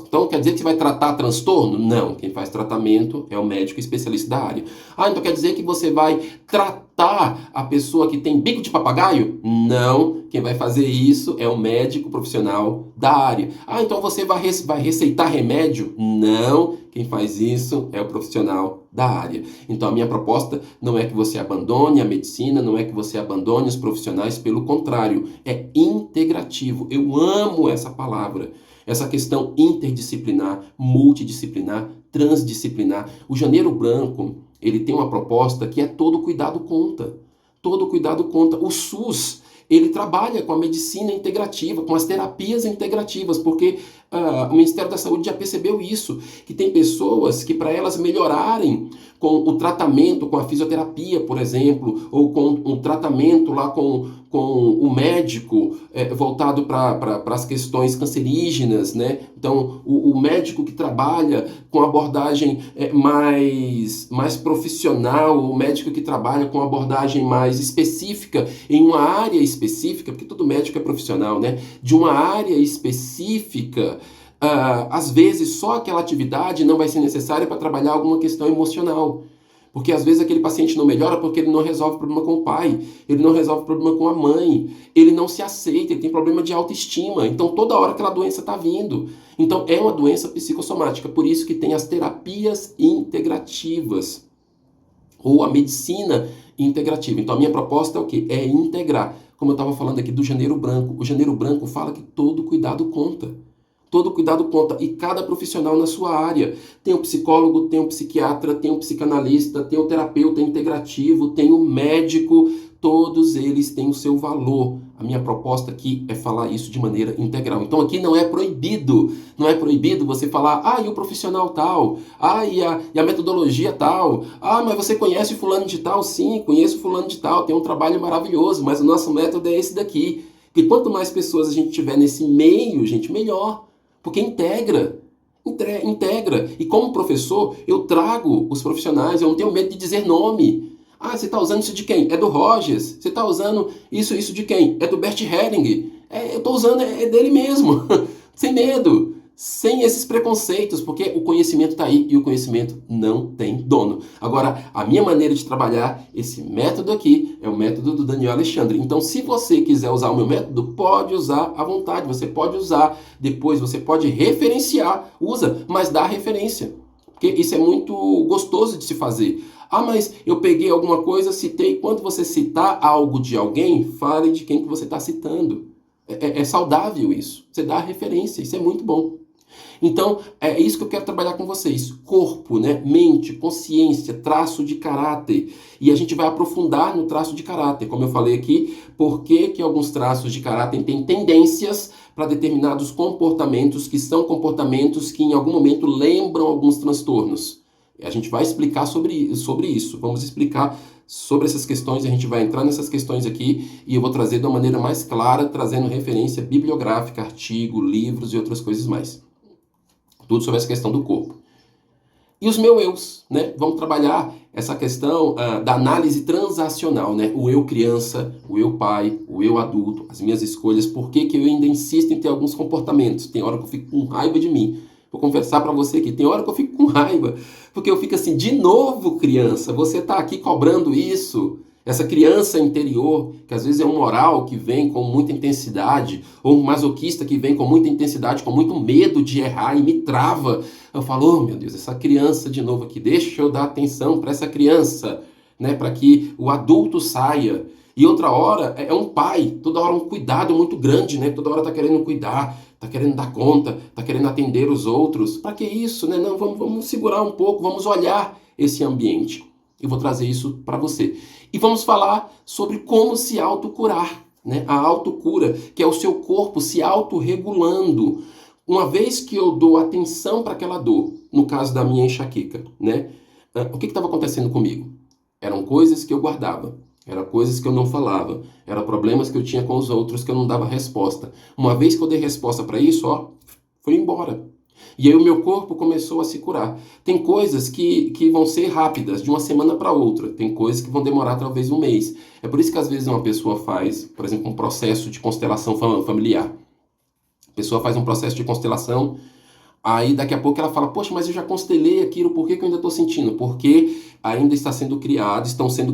Então quer dizer que você vai tratar transtorno? Não, quem faz tratamento é o médico especialista da área. Então quer dizer que você vai tratar a pessoa que tem bico de papagaio? Não, quem vai fazer isso é o médico profissional da área. Então você vai receitar remédio? Não, quem faz isso é o profissional da área. Então a minha proposta não é que você abandone a medicina, não é que você abandone os profissionais, pelo contrário, é integrativo. Eu amo essa palavra. Essa questão interdisciplinar, multidisciplinar, transdisciplinar. O Janeiro Branco, ele tem uma proposta que é todo cuidado conta. Todo cuidado conta. O SUS, ele trabalha com a medicina integrativa, com as terapias integrativas, porque o Ministério da Saúde já percebeu isso, que tem pessoas que para elas melhorarem com o tratamento, com a fisioterapia, por exemplo, ou com o tratamento lá com o médico voltado para as questões cancerígenas, né? Então, o médico que trabalha com abordagem mais profissional, o médico que trabalha com abordagem mais específica, em uma área específica, porque todo médico é profissional, né? De uma área específica, às vezes só aquela atividade não vai ser necessária para trabalhar alguma questão emocional. Porque às vezes aquele paciente não melhora porque ele não resolve o problema com o pai, ele não resolve o problema com a mãe, ele não se aceita, ele tem problema de autoestima. Então toda hora aquela doença está vindo. Então é uma doença psicossomática, por isso que tem as terapias integrativas ou a medicina integrativa. Então a minha proposta é o quê? É integrar. Como eu estava falando aqui do Janeiro Branco. O Janeiro Branco fala que todo cuidado conta. Todo cuidado conta. E cada profissional na sua área. Tem o psicólogo, tem o psiquiatra, tem o psicanalista, tem o terapeuta integrativo, tem o médico. Todos eles têm o seu valor. A minha proposta aqui é falar isso de maneira integral. Então aqui não é proibido. Não é proibido você falar, e o profissional tal? E a metodologia tal? Mas você conhece fulano de tal? Sim, conheço fulano de tal. Tem um trabalho maravilhoso, mas o nosso método é esse daqui. Porque quanto mais pessoas a gente tiver nesse meio, gente, melhor. Porque integra. Integra. E como professor, eu trago os profissionais, eu não tenho medo de dizer nome. Você está usando isso de quem? É do Rogers. Você está usando isso de quem? É do Bert Helling. Eu estou usando, é dele mesmo. Sem medo. Sem esses preconceitos, porque o conhecimento está aí e o conhecimento não tem dono. Agora, a minha maneira de trabalhar, esse método aqui, é o método do Daniel Alexandre. Então, se você quiser usar o meu método, pode usar à vontade. Você pode usar, depois você pode referenciar, usa, mas dá referência. Porque isso é muito gostoso de se fazer. Mas eu peguei alguma coisa, citei. Quando você citar algo de alguém, fale de quem que você está citando. É saudável isso. Você dá referência, isso é muito bom. Então, é isso que eu quero trabalhar com vocês. Corpo, né? Mente, consciência, traço de caráter. E a gente vai aprofundar no traço de caráter. Como eu falei aqui, por que alguns traços de caráter têm tendências para determinados comportamentos que são comportamentos que em algum momento lembram alguns transtornos. A gente vai explicar sobre isso. Vamos explicar sobre essas questões, a gente vai entrar nessas questões aqui e eu vou trazer de uma maneira mais clara, trazendo referência bibliográfica, artigo, livros e outras coisas mais. Tudo sobre essa questão do corpo. E os meus eus, né? Vamos trabalhar essa questão da análise transacional, né? O eu criança, o eu pai, o eu adulto, as minhas escolhas, por que eu ainda insisto em ter alguns comportamentos. Tem hora que eu fico com raiva de mim. Vou confessar para você que tem hora que eu fico com raiva, porque eu fico assim, de novo criança, você está aqui cobrando isso. Essa criança interior, que às vezes é um moral que vem com muita intensidade, ou um masoquista que vem com muita intensidade, com muito medo de errar e me trava. Eu falo, meu Deus, essa criança de novo aqui, deixa eu dar atenção para essa criança, né, para que o adulto saia. E outra hora é um pai, toda hora um cuidado muito grande, né? Toda hora tá querendo cuidar, tá querendo dar conta, tá querendo atender os outros. Para que isso, né? Não, vamos segurar um pouco, vamos olhar esse ambiente. Eu vou trazer isso para você. E vamos falar sobre como se autocurar, né? A autocura, que é o seu corpo se autorregulando. Uma vez que eu dou atenção para aquela dor, no caso da minha enxaqueca, né? O que estava acontecendo comigo? Eram coisas que eu guardava. Eram coisas que eu não falava. Eram problemas que eu tinha com os outros que eu não dava resposta. Uma vez que eu dei resposta para isso, foi embora. E aí o meu corpo começou a se curar. Tem coisas que vão ser rápidas, de uma semana para outra. Tem coisas que vão demorar talvez um mês. É por isso que às vezes uma pessoa faz, por exemplo, um processo de constelação familiar. A pessoa faz um processo de constelação, aí daqui a pouco ela fala, poxa, mas eu já constelei aquilo, por que eu ainda estou sentindo? Porque ainda estão sendo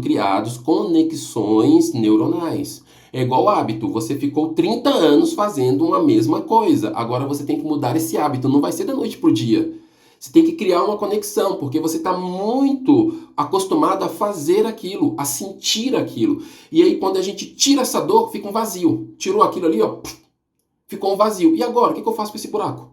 criados conexões neuronais. É igual hábito, você ficou 30 anos fazendo uma mesma coisa, agora você tem que mudar esse hábito, não vai ser da noite para o dia. Você tem que criar uma conexão, porque você está muito acostumado a fazer aquilo, a sentir aquilo. E aí quando a gente tira essa dor, fica um vazio. Tirou aquilo ali, ficou um vazio. E agora, o que eu faço com esse buraco?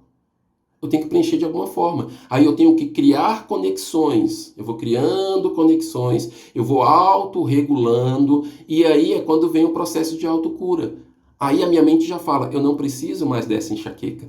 Eu tenho que preencher de alguma forma. Aí eu tenho que criar conexões. Eu vou criando conexões, eu vou autorregulando, e aí é quando vem o processo de autocura. Aí a minha mente já fala, eu não preciso mais dessa enxaqueca.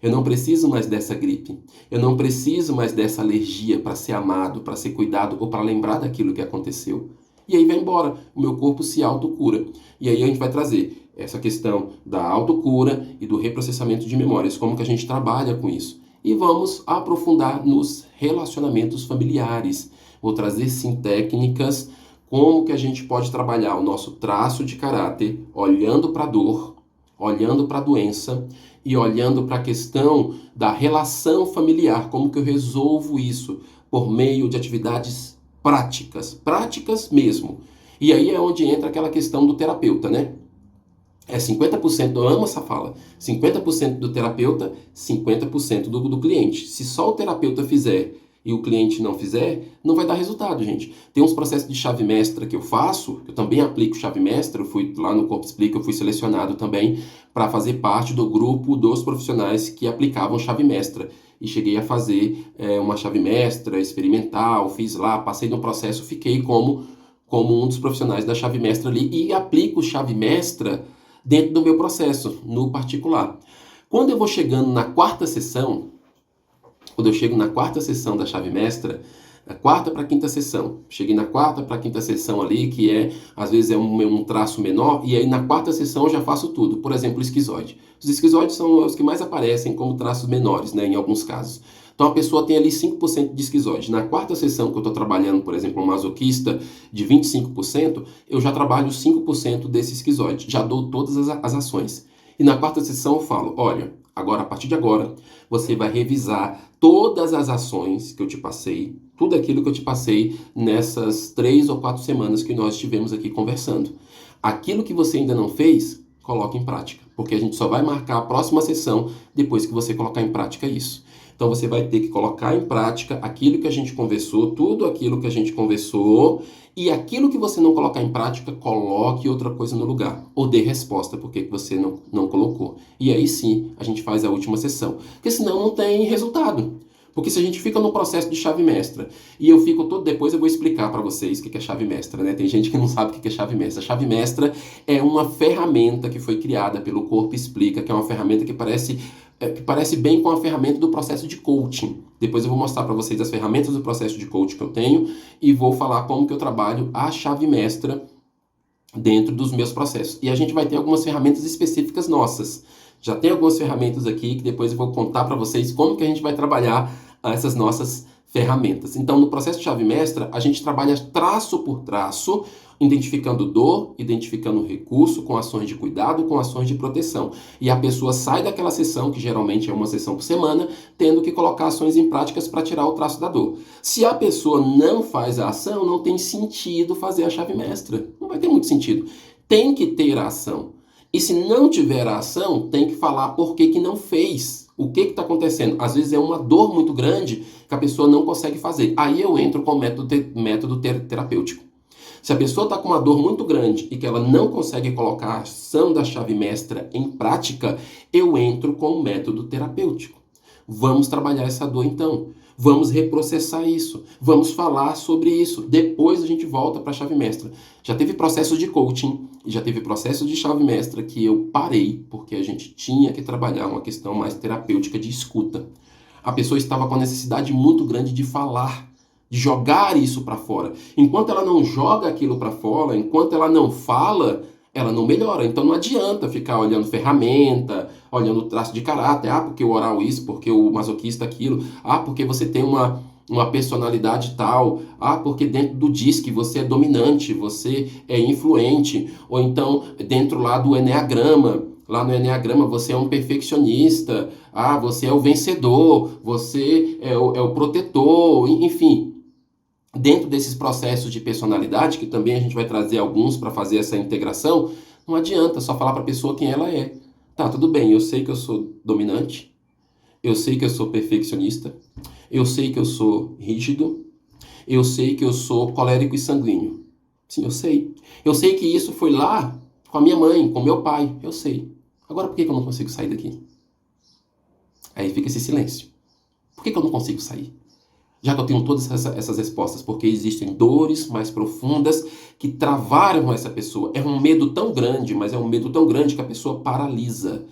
Eu não preciso mais dessa gripe. Eu não preciso mais dessa alergia para ser amado, para ser cuidado ou para lembrar daquilo que aconteceu. E aí vai embora. O meu corpo se autocura. E aí a gente vai trazer essa questão da autocura e do reprocessamento de memórias, como que a gente trabalha com isso. E vamos aprofundar nos relacionamentos familiares. Vou trazer, sim, técnicas, como que a gente pode trabalhar o nosso traço de caráter, olhando para a dor, olhando para a doença e olhando para a questão da relação familiar, como que eu resolvo isso por meio de atividades práticas mesmo. E aí é onde entra aquela questão do terapeuta, né? É 50%, eu amo essa fala, 50% do terapeuta, 50% do cliente. Se só o terapeuta fizer e o cliente não fizer, não vai dar resultado, gente. Tem uns processos de chave mestra que eu faço, eu também aplico chave mestra, eu fui lá no Corpo Explica, eu fui selecionado também para fazer parte do grupo dos profissionais que aplicavam chave mestra. E cheguei a fazer uma chave mestra experimental, fiz lá, passei no processo, fiquei como um dos profissionais da chave mestra ali e aplico chave mestra dentro do meu processo, no particular. Quando eu vou chegando na quarta sessão, quando eu chego na quarta sessão da chave mestra, da quarta para a quinta sessão, cheguei na quarta para a quinta sessão ali, que às vezes é um traço menor, e aí na quarta sessão eu já faço tudo. Por exemplo, o esquizoide. Os esquizoides são os que mais aparecem como traços menores, né, em alguns casos. Então a pessoa tem ali 5% de esquizoide. Na quarta sessão que eu estou trabalhando, por exemplo, um masoquista de 25%, eu já trabalho 5% desse esquizoide. Já dou todas as ações. E na quarta sessão eu falo, olha, agora, a partir de agora, você vai revisar todas as ações que eu te passei, tudo aquilo que eu te passei nessas 3 ou 4 semanas que nós estivemos aqui conversando. Aquilo que você ainda não fez, coloque em prática, porque a gente só vai marcar a próxima sessão depois que você colocar em prática isso. Então você vai ter que colocar em prática aquilo que a gente conversou, tudo aquilo que a gente conversou, e aquilo que você não colocar em prática, coloque outra coisa no lugar. Ou dê resposta porque que você não colocou. E aí sim, a gente faz a última sessão. Porque senão não tem resultado. Porque se a gente fica no processo de chave mestra, e eu fico todo... Depois eu vou explicar para vocês o que é chave mestra, né? Tem gente que não sabe o que é chave mestra. A chave mestra é uma ferramenta que foi criada pelo Corpo Explica, que é uma ferramenta que parece bem com a ferramenta do processo de coaching. Depois eu vou mostrar para vocês as ferramentas do processo de coaching que eu tenho e vou falar como que eu trabalho a chave mestra dentro dos meus processos. E a gente vai ter algumas ferramentas específicas nossas. Já tem algumas ferramentas aqui que depois eu vou contar para vocês como que a gente vai trabalhar essas nossas ferramentas. Então, no processo de chave mestra, a gente trabalha traço por traço, identificando dor, identificando recurso, com ações de cuidado, com ações de proteção. E a pessoa sai daquela sessão, que geralmente é uma sessão por semana, tendo que colocar ações em práticas para tirar o traço da dor. Se a pessoa não faz a ação, não tem sentido fazer a chave mestra. Não vai ter muito sentido. Tem que ter a ação. E se não tiver a ação, tem que falar por que não fez. O que está acontecendo? Às vezes é uma dor muito grande que a pessoa não consegue fazer. Aí eu entro com o método terapêutico. Se a pessoa está com uma dor muito grande e que ela não consegue colocar a ação da chave mestra em prática, eu entro com o método terapêutico. Vamos trabalhar essa dor então. Vamos reprocessar isso. Vamos falar sobre isso. Depois a gente volta para a chave mestra. Já teve processo de coaching e já teve processo de chave mestra que eu parei porque a gente tinha que trabalhar uma questão mais terapêutica de escuta. A pessoa estava com a necessidade muito grande de falar, de jogar isso para fora. Enquanto ela não joga aquilo para fora, enquanto ela não fala, ela não melhora. Então não adianta ficar olhando ferramenta, olhando traço de caráter. Ah, porque o oral isso, porque o masoquista aquilo. Ah, porque você tem uma personalidade tal. Ah, porque dentro do DISC você é dominante, você é influente. Ou então dentro lá do Eneagrama. Lá no Eneagrama você é um perfeccionista. Ah, você é o vencedor. Você é o protetor. Enfim. Dentro desses processos de personalidade, que também a gente vai trazer alguns para fazer essa integração, não adianta só falar para a pessoa quem ela é. Tá, tudo bem, eu sei que eu sou dominante, eu sei que eu sou perfeccionista, eu sei que eu sou rígido, eu sei que eu sou colérico e sanguíneo. Sim, eu sei. Eu sei que isso foi lá com a minha mãe, com meu pai, eu sei. Agora por que eu não consigo sair daqui? Aí fica esse silêncio. Por que eu não consigo sair? Já que eu tenho todas essas respostas, porque existem dores mais profundas que travaram essa pessoa. É um medo tão grande, mas é um medo tão grande que a pessoa paralisa.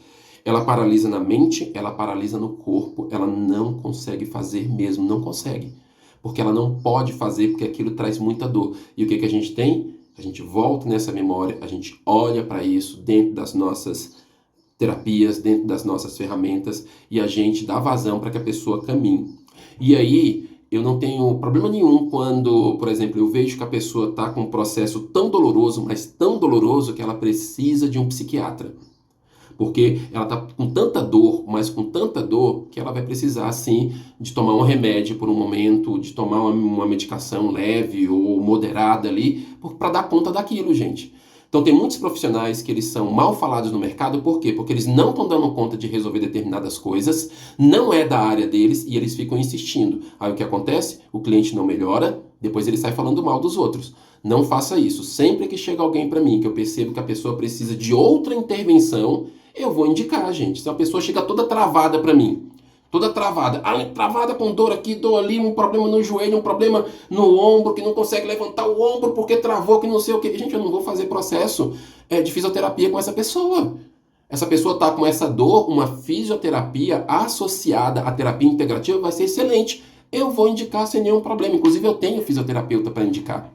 Ela paralisa na mente, ela paralisa no corpo, ela não consegue fazer mesmo, não consegue. Porque ela não pode fazer, porque aquilo traz muita dor. E o que a gente tem? A gente volta nessa memória, a gente olha para isso dentro das nossas terapias, dentro das nossas ferramentas, e a gente dá vazão para que a pessoa caminhe. E aí, eu não tenho problema nenhum quando, por exemplo, eu vejo que a pessoa está com um processo tão doloroso, mas tão doloroso que ela precisa de um psiquiatra. Porque ela está com tanta dor, mas com tanta dor, que ela vai precisar, sim, de tomar um remédio por um momento, de tomar uma medicação leve ou moderada ali, para dar conta daquilo, gente. Então tem muitos profissionais que eles são mal falados no mercado, por quê? Porque eles não estão dando conta de resolver determinadas coisas, não é da área deles e eles ficam insistindo. Aí o que acontece? O cliente não melhora, depois ele sai falando mal dos outros. Não faça isso. Sempre que chega alguém para mim que eu percebo que a pessoa precisa de outra intervenção, eu vou indicar, gente. Se a pessoa chega toda travada para mim, toda travada, travada com dor aqui, dor ali, um problema no joelho, um problema no ombro, que não consegue levantar o ombro porque travou, que não sei o que. Gente, eu não vou fazer processo de fisioterapia com essa pessoa. Essa pessoa está com essa dor, uma fisioterapia associada à terapia integrativa vai ser excelente. Eu vou indicar sem nenhum problema. Inclusive, eu tenho fisioterapeuta para indicar.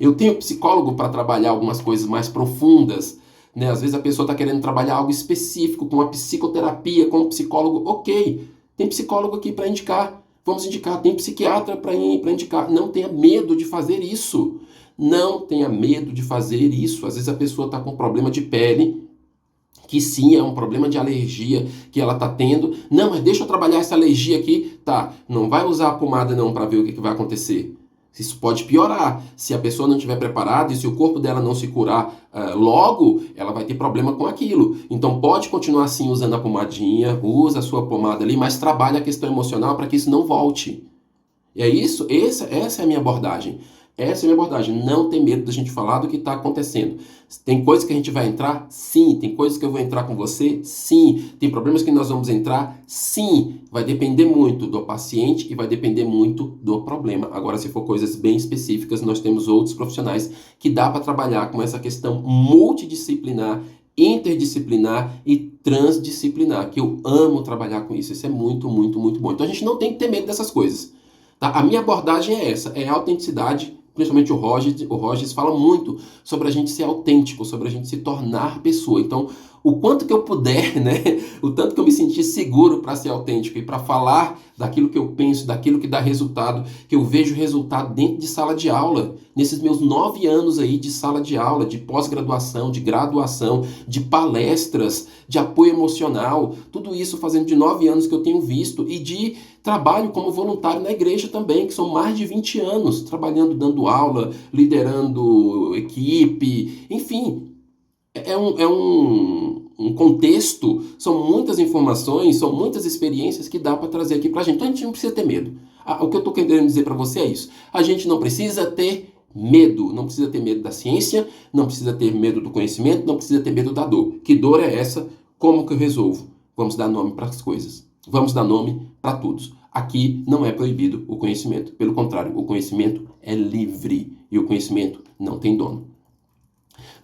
Eu tenho psicólogo para trabalhar algumas coisas mais profundas, né? Às vezes a pessoa está querendo trabalhar algo específico, com a psicoterapia, com um psicólogo, ok. Tem psicólogo aqui para indicar, vamos indicar. Tem psiquiatra para indicar. Não tenha medo de fazer isso. Não tenha medo de fazer isso. Às vezes a pessoa está com problema de pele, que sim, é um problema de alergia que ela está tendo. Não, mas deixa eu trabalhar essa alergia aqui. Tá, não vai usar a pomada não para ver o que vai acontecer. Isso pode piorar. Se a pessoa não estiver preparada e se o corpo dela não se curar logo, ela vai ter problema com aquilo. Então pode continuar assim usando a pomadinha, usa a sua pomada ali, mas trabalha a questão emocional para que isso não volte. E é isso, essa é a minha abordagem. Essa é a minha abordagem. Não tem medo da gente falar do que está acontecendo. Tem coisas que a gente vai entrar? Sim. Tem coisas que eu vou entrar com você? Sim. Tem problemas que nós vamos entrar? Sim. Vai depender muito do paciente e vai depender muito do problema. Agora, se for coisas bem específicas, nós temos outros profissionais que dá para trabalhar com essa questão multidisciplinar, interdisciplinar e transdisciplinar, que eu amo trabalhar com isso. Isso é muito, muito, muito bom. Então a gente não tem que ter medo dessas coisas. Tá? A minha abordagem é essa, é a autenticidade. Principalmente o Rogers fala muito sobre a gente ser autêntico, sobre a gente se tornar pessoa. Então, o quanto que eu puder, né, o tanto que eu me sentir seguro para ser autêntico e para falar daquilo que eu penso, daquilo que dá resultado, que eu vejo resultado dentro de sala de aula, nesses meus 9 anos aí de sala de aula, de pós-graduação, de graduação, de palestras, de apoio emocional, tudo isso fazendo de 9 anos que eu tenho visto e de trabalho como voluntário na igreja também, que são mais de 20 anos, trabalhando, dando aula, liderando equipe, enfim, é um contexto, são muitas informações, são muitas experiências que dá para trazer aqui para a gente. Então a gente não precisa ter medo. O que eu estou querendo dizer para você é isso. A gente não precisa ter medo. Não precisa ter medo da ciência, não precisa ter medo do conhecimento, não precisa ter medo da dor. Que dor é essa? Como que eu resolvo? Vamos dar nome para as coisas. Vamos dar nome para todos. Aqui não é proibido o conhecimento. Pelo contrário, o conhecimento é livre e o conhecimento não tem dono.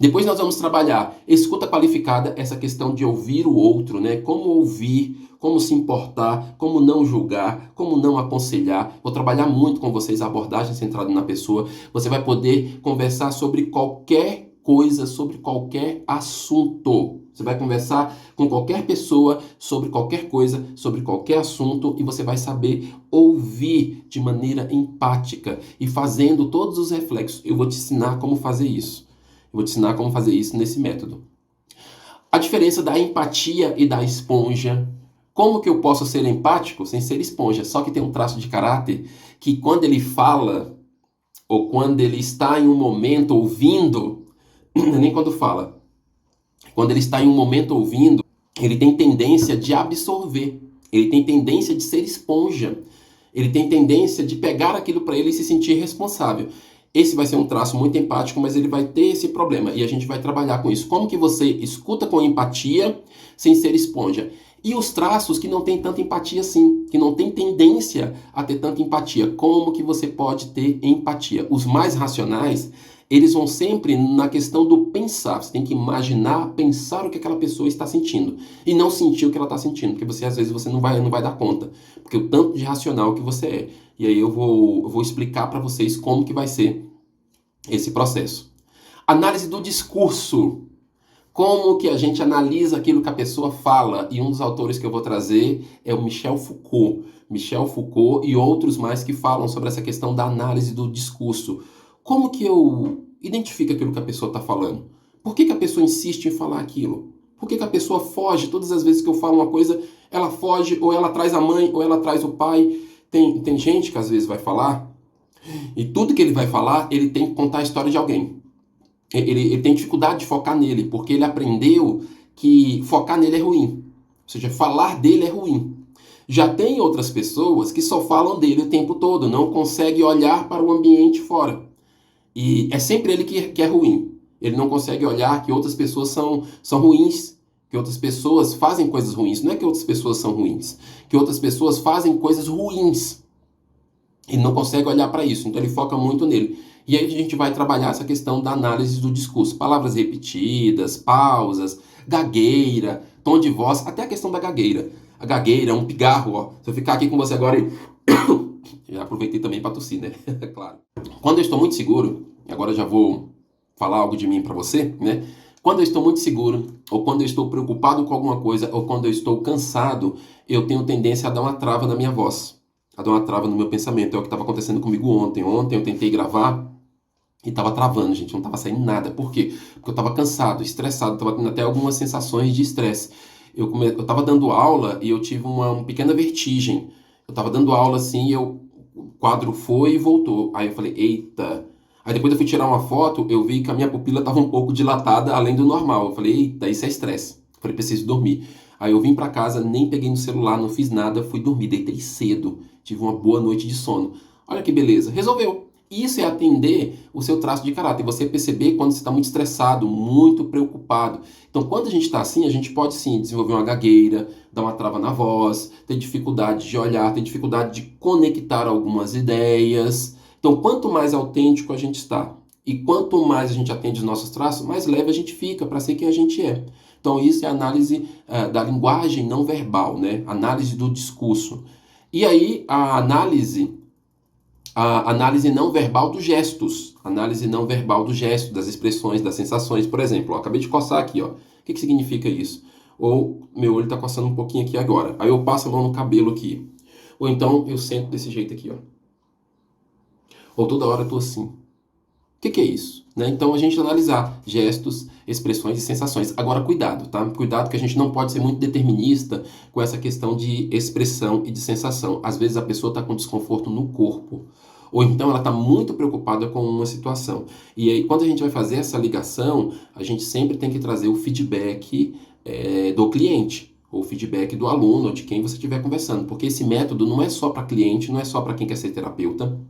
Depois nós vamos trabalhar escuta qualificada, essa questão de ouvir o outro, né? Como ouvir, como se importar, como não julgar, como não aconselhar. Vou trabalhar muito com vocês a abordagem centrada na pessoa. Você vai poder conversar sobre qualquer coisa, sobre qualquer assunto. Você vai conversar com qualquer pessoa sobre qualquer coisa, sobre qualquer assunto e você vai saber ouvir de maneira empática e fazendo todos os reflexos. Eu vou te ensinar como fazer isso. Eu vou te ensinar como fazer isso nesse método. A diferença da empatia e da esponja. Como que eu posso ser empático sem ser esponja? Só que tem um traço de caráter que quando ele fala, ou quando ele está em um momento ouvindo, nem quando fala, quando ele está em um momento ouvindo, ele tem tendência de absorver, ele tem tendência de ser esponja, ele tem tendência de pegar aquilo para ele e se sentir responsável. Esse vai ser um traço muito empático, mas ele vai ter esse problema e a gente vai trabalhar com isso. Como que você escuta com empatia sem ser esponja? E os traços que não tem tanta empatia assim, que não tem tendência a ter tanta empatia. Como que você pode ter empatia? Os mais racionais, eles vão sempre na questão do pensar. Você tem que imaginar, pensar o que aquela pessoa está sentindo. E não sentir o que ela está sentindo, porque você às vezes você não vai dar conta. Porque o tanto de racional que você é. E aí eu vou explicar para vocês como que vai ser esse processo. Análise do discurso. Como que a gente analisa aquilo que a pessoa fala? E um dos autores que eu vou trazer é o Michel Foucault. Michel Foucault e outros mais que falam sobre essa questão da análise do discurso. Como que eu identifico aquilo que a pessoa está falando? Por que a pessoa insiste em falar aquilo? Por que que a pessoa foge? Todas as vezes que eu falo uma coisa, ela foge, ou ela traz a mãe, ou ela traz o pai. Tem gente que às vezes vai falar, e tudo que ele vai falar, ele tem que contar a história de alguém. Ele tem dificuldade de focar nele, porque ele aprendeu que focar nele é ruim. Ou seja, falar dele é ruim. Já tem outras pessoas que só falam dele o tempo todo, não conseguem olhar para o ambiente fora. E é sempre ele que é ruim. Ele não consegue olhar que outras pessoas são ruins, que outras pessoas fazem coisas ruins. Não é que outras pessoas são ruins, que outras pessoas fazem coisas ruins. Ele não consegue olhar para isso, então ele foca muito nele. E aí a gente vai trabalhar essa questão da análise do discurso. Palavras repetidas, pausas, gagueira, tom de voz, até a questão da gagueira. A gagueira é um pigarro, ó. Se eu ficar aqui com você agora e... Já aproveitei também para tossir, né? Claro. Quando eu estou muito seguro, agora eu já vou falar algo de mim para você, né? Quando eu estou muito seguro, ou quando eu estou preocupado com alguma coisa, ou quando eu estou cansado, eu tenho tendência a dar uma trava na minha voz, a dar uma trava no meu pensamento. É o que estava acontecendo comigo ontem. Ontem eu tentei gravar e estava travando, gente, não estava saindo nada. Por quê? Porque eu estava cansado, estressado, estava tendo até algumas sensações de estresse. Eu estava dando aula e eu tive uma pequena vertigem. Eu estava dando aula assim e o quadro foi e voltou. Aí eu falei, eita. Aí depois eu fui tirar uma foto, eu vi que a minha pupila estava um pouco dilatada além do normal. Eu falei, eita, isso é estresse. Eu falei, preciso dormir. Aí eu vim para casa, nem peguei no celular, não fiz nada, fui dormir, deitei cedo. Tive uma boa noite de sono. Olha que beleza, resolveu. Isso é atender o seu traço de caráter. Você perceber quando você está muito estressado, muito preocupado. Então, quando a gente está assim, a gente pode sim desenvolver uma gagueira, dar uma trava na voz, ter dificuldade de olhar, ter dificuldade de conectar algumas ideias. Então, quanto mais autêntico a gente está e quanto mais a gente atende os nossos traços, mais leve a gente fica para ser quem a gente é. Então, isso é a análise da linguagem não verbal, né? Análise do discurso. E aí, a análise não verbal dos gestos. Análise não verbal do gesto, das expressões, das sensações. Por exemplo, ó, acabei de coçar aqui, ó. O que significa isso? Ou meu olho está coçando um pouquinho aqui agora. Aí eu passo a mão no cabelo aqui. Ou então eu sento desse jeito aqui, ó. Ou toda hora eu tô assim. O que é isso? Né? Então a gente analisar gestos, expressões e sensações. Agora cuidado, tá? Cuidado que a gente não pode ser muito determinista com essa questão de expressão e de sensação. Às vezes a pessoa está com desconforto no corpo. Ou então ela está muito preocupada com uma situação. E aí, quando a gente vai fazer essa ligação, a gente sempre tem que trazer o feedback do cliente, ou feedback do aluno, ou de quem você estiver conversando. Porque esse método não é só para cliente, não é só para quem quer ser terapeuta,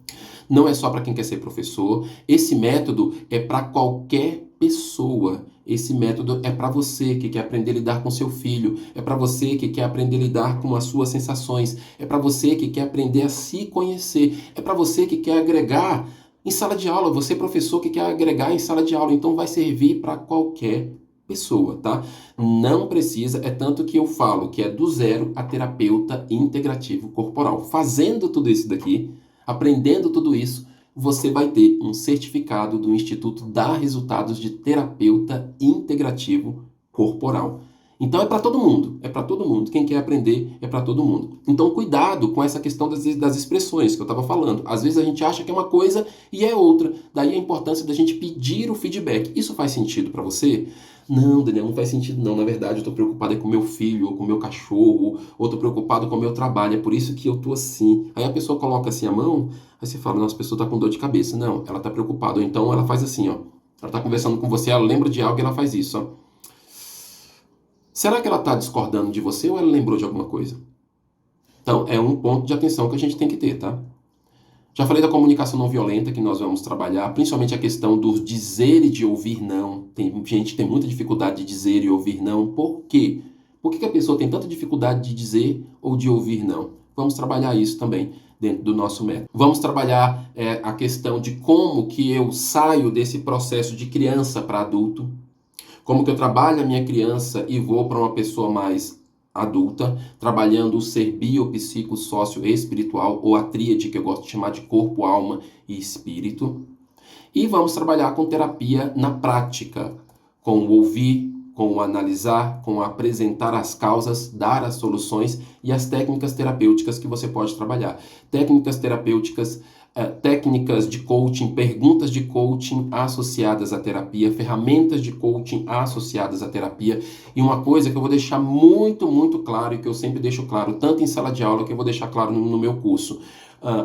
não é só para quem quer ser professor. Esse método é para qualquer pessoa. Esse método é para você que quer aprender a lidar com seu filho, é para você que quer aprender a lidar com as suas sensações, é para você que quer aprender a se conhecer, é para você que quer agregar em sala de aula, você professor que quer agregar em sala de aula, então vai servir para qualquer pessoa, tá? Não precisa, é tanto que eu falo que é do zero a terapeuta integrativo corporal. Fazendo tudo isso daqui, aprendendo tudo isso, você vai ter um certificado do Instituto Dá Resultados de Terapeuta Integrativo Corporal. Então é para todo mundo, é para todo mundo. Quem quer aprender é para todo mundo. Então cuidado com essa questão das expressões que eu estava falando. Às vezes a gente acha que é uma coisa e é outra. Daí a importância da gente pedir o feedback. Isso faz sentido para você? Não, Daniel, não faz sentido não. Na verdade, eu estou preocupado com meu filho, ou com meu cachorro, ou estou preocupado com o meu trabalho. É por isso que eu estou assim. Aí a pessoa coloca assim a mão, aí você fala, nossa, a pessoa está com dor de cabeça. Não, ela está preocupada. Ou então ela faz assim, ó. Ela está conversando com você, ela lembra de algo e ela faz isso, ó. Será que ela está discordando de você ou ela lembrou de alguma coisa? Então, é um ponto de atenção que a gente tem que ter, tá? Já falei da comunicação não violenta que nós vamos trabalhar, principalmente a questão do dizer e de ouvir não. Tem gente que tem muita dificuldade de dizer e ouvir não. Por quê? Por que a pessoa tem tanta dificuldade de dizer ou de ouvir não? Vamos trabalhar isso também dentro do nosso método. Vamos trabalhar a questão de como que eu saio desse processo de criança para adulto, como que eu trabalho a minha criança e vou para uma pessoa mais adulta, trabalhando o ser biopsico, sócio e espiritual, ou a tríade que eu gosto de chamar de corpo, alma e espírito. E vamos trabalhar com terapia na prática, com o ouvir, com o analisar, com o apresentar as causas, dar as soluções e as técnicas terapêuticas que você pode trabalhar. Técnicas terapêuticas técnicas de coaching, perguntas de coaching associadas à terapia, ferramentas de coaching associadas à terapia. E uma coisa que eu vou deixar muito, muito claro, e que eu sempre deixo claro, tanto em sala de aula, que eu vou deixar claro no meu curso.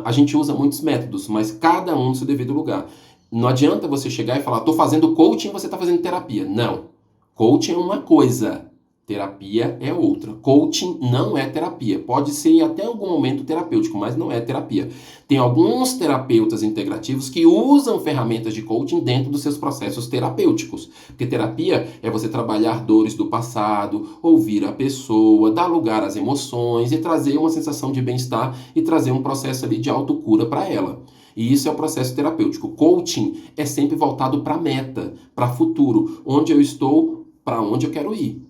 A gente usa muitos métodos, mas cada um no seu devido lugar. Não adianta você chegar e falar, estou fazendo coaching e você está fazendo terapia. Não. Coaching é uma coisa. Terapia é outra. Coaching não é terapia. Pode ser até algum momento terapêutico, mas não é terapia. Tem alguns terapeutas integrativos que usam ferramentas de coaching dentro dos seus processos terapêuticos. Porque terapia é você trabalhar dores do passado, ouvir a pessoa, dar lugar às emoções e trazer uma sensação de bem-estar e trazer um processo ali de autocura para ela. E isso é o processo terapêutico. Coaching é sempre voltado para a meta, para futuro. Onde eu estou, para onde eu quero ir.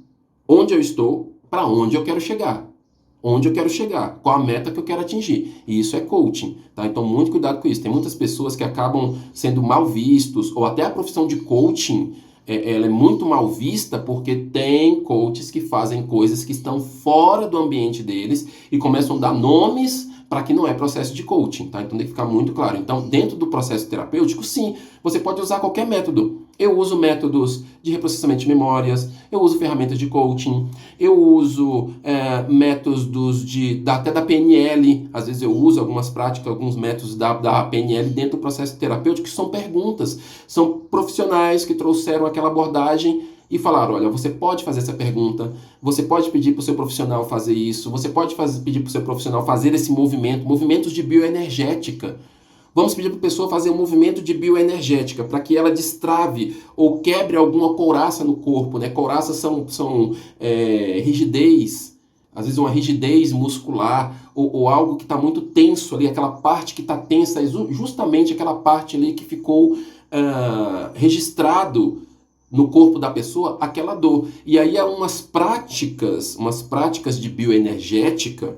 Onde eu estou, para onde eu quero chegar. Onde eu quero chegar, qual a meta que eu quero atingir. E isso é coaching, tá? Então, muito cuidado com isso. Tem muitas pessoas que acabam sendo mal vistos, ou até a profissão de coaching, ela é muito mal vista porque tem coaches que fazem coisas que estão fora do ambiente deles e começam a dar nomes para que não é processo de coaching, tá? Então tem que ficar muito claro. Então, dentro do processo terapêutico, sim, você pode usar qualquer método. Eu uso métodos de reprocessamento de memórias, eu uso ferramentas de coaching, eu uso métodos até da PNL, às vezes eu uso algumas práticas, alguns métodos da PNL dentro do processo terapêutico, que são perguntas, são profissionais que trouxeram aquela abordagem e falaram, olha, você pode fazer essa pergunta, você pode pedir para o seu profissional fazer isso, você pode pedir para o seu profissional fazer esse movimento, movimentos de bioenergética. Vamos pedir para a pessoa fazer um movimento de bioenergética para que ela destrave ou quebre alguma couraça no corpo, né? Couraças são rigidez, às vezes uma rigidez muscular ou algo que está muito tenso ali, aquela parte que está tensa, justamente aquela parte ali que ficou registrado no corpo da pessoa aquela dor. E aí há umas práticas de bioenergética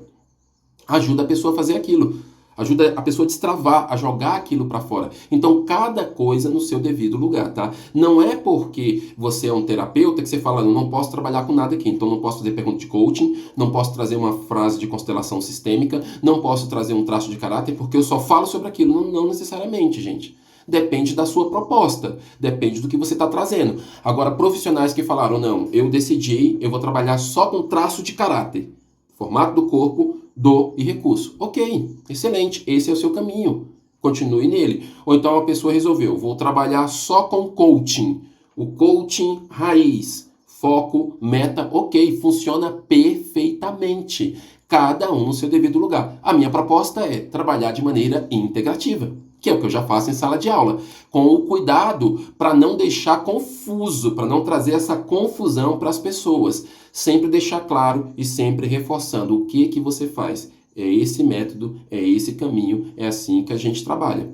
ajuda a pessoa a fazer aquilo. Ajuda a pessoa a destravar, a jogar aquilo para fora. Então, cada coisa no seu devido lugar, tá? Não é porque você é um terapeuta que você fala, não posso trabalhar com nada aqui. Então, não posso fazer pergunta de coaching, não posso trazer uma frase de constelação sistêmica, não posso trazer um traço de caráter, porque eu só falo sobre aquilo. Não necessariamente, gente. Depende da sua proposta, depende do que você está trazendo. Agora, profissionais que falaram, não, eu decidi, eu vou trabalhar só com traço de caráter, formato do corpo, dor e recurso. Ok, excelente, esse é o seu caminho, continue nele. Ou então a pessoa resolveu, vou trabalhar só com coaching, o coaching raiz, foco, meta, ok, funciona perfeitamente. Cada um no seu devido lugar. A minha proposta é trabalhar de maneira integrativa, que é o que eu já faço em sala de aula, com o cuidado para não deixar confuso, para não trazer essa confusão para as pessoas. Sempre deixar claro e sempre reforçando o que você faz. É esse método, é esse caminho, é assim que a gente trabalha.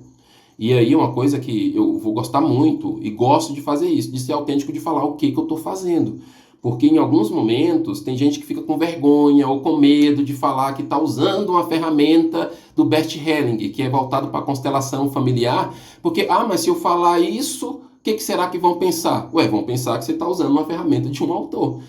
E aí uma coisa que eu vou gostar muito, e gosto de fazer isso, de ser autêntico, de falar o que eu estou fazendo. Porque em alguns momentos tem gente que fica com vergonha ou com medo de falar que está usando uma ferramenta do Bert Helling, que é voltado para a constelação familiar, porque, mas se eu falar isso, o que será que vão pensar? Vão pensar que você está usando uma ferramenta de um autor.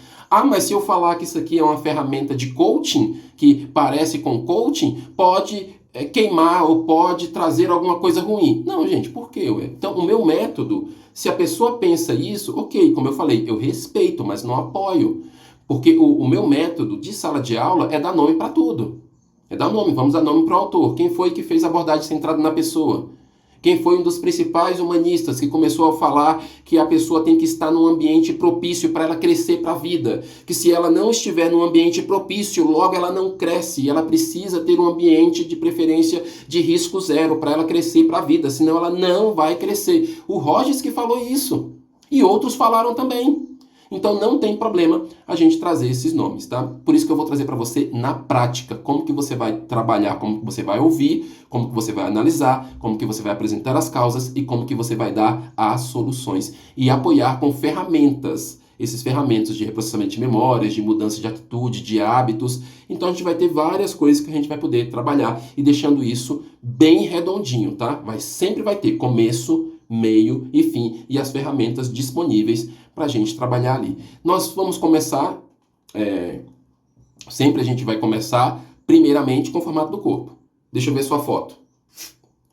Mas se eu falar que isso aqui é uma ferramenta de coaching, que parece com coaching, pode queimar ou pode trazer alguma coisa ruim. Não, gente, por quê? Então, o meu método, se a pessoa pensa isso, ok, como eu falei, eu respeito, mas não apoio. Porque o meu método de sala de aula é dar nome para tudo. É dar nome, vamos dar nome para o autor. Quem foi que fez a abordagem centrada na pessoa? Quem foi um dos principais humanistas que começou a falar que a pessoa tem que estar num ambiente propício para ela crescer para a vida? Que se ela não estiver num ambiente propício, logo ela não cresce. Ela precisa ter um ambiente de preferência de risco zero para ela crescer para a vida, senão ela não vai crescer. O Rogers que falou isso. E outros falaram também. Então não tem problema a gente trazer esses nomes, tá? Por isso que eu vou trazer para você na prática como que você vai trabalhar, como que você vai ouvir, como que você vai analisar, como que você vai apresentar as causas e como que você vai dar as soluções e apoiar com ferramentas, esses ferramentas de reprocessamento de memórias, de mudança de atitude, de hábitos. Então a gente vai ter várias coisas que a gente vai poder trabalhar e deixando isso bem redondinho, tá? Mas sempre vai ter começo, meio e fim e as ferramentas disponíveis para a gente trabalhar ali. Nós vamos começar, sempre a gente vai começar primeiramente com o formato do corpo. Deixa eu ver sua foto.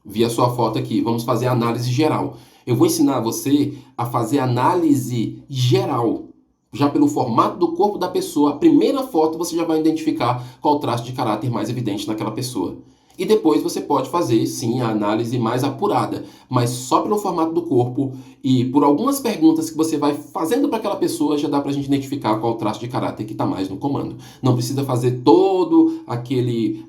Vi a sua foto aqui, vamos fazer a análise geral. Eu vou ensinar você a fazer análise geral. Já pelo formato do corpo da pessoa, a primeira foto você já vai identificar qual o traço de caráter mais evidente naquela pessoa. E depois você pode fazer, sim, a análise mais apurada, mas só pelo formato do corpo e por algumas perguntas que você vai fazendo para aquela pessoa já dá para a gente identificar qual o traço de caráter que está mais no comando. Não precisa fazer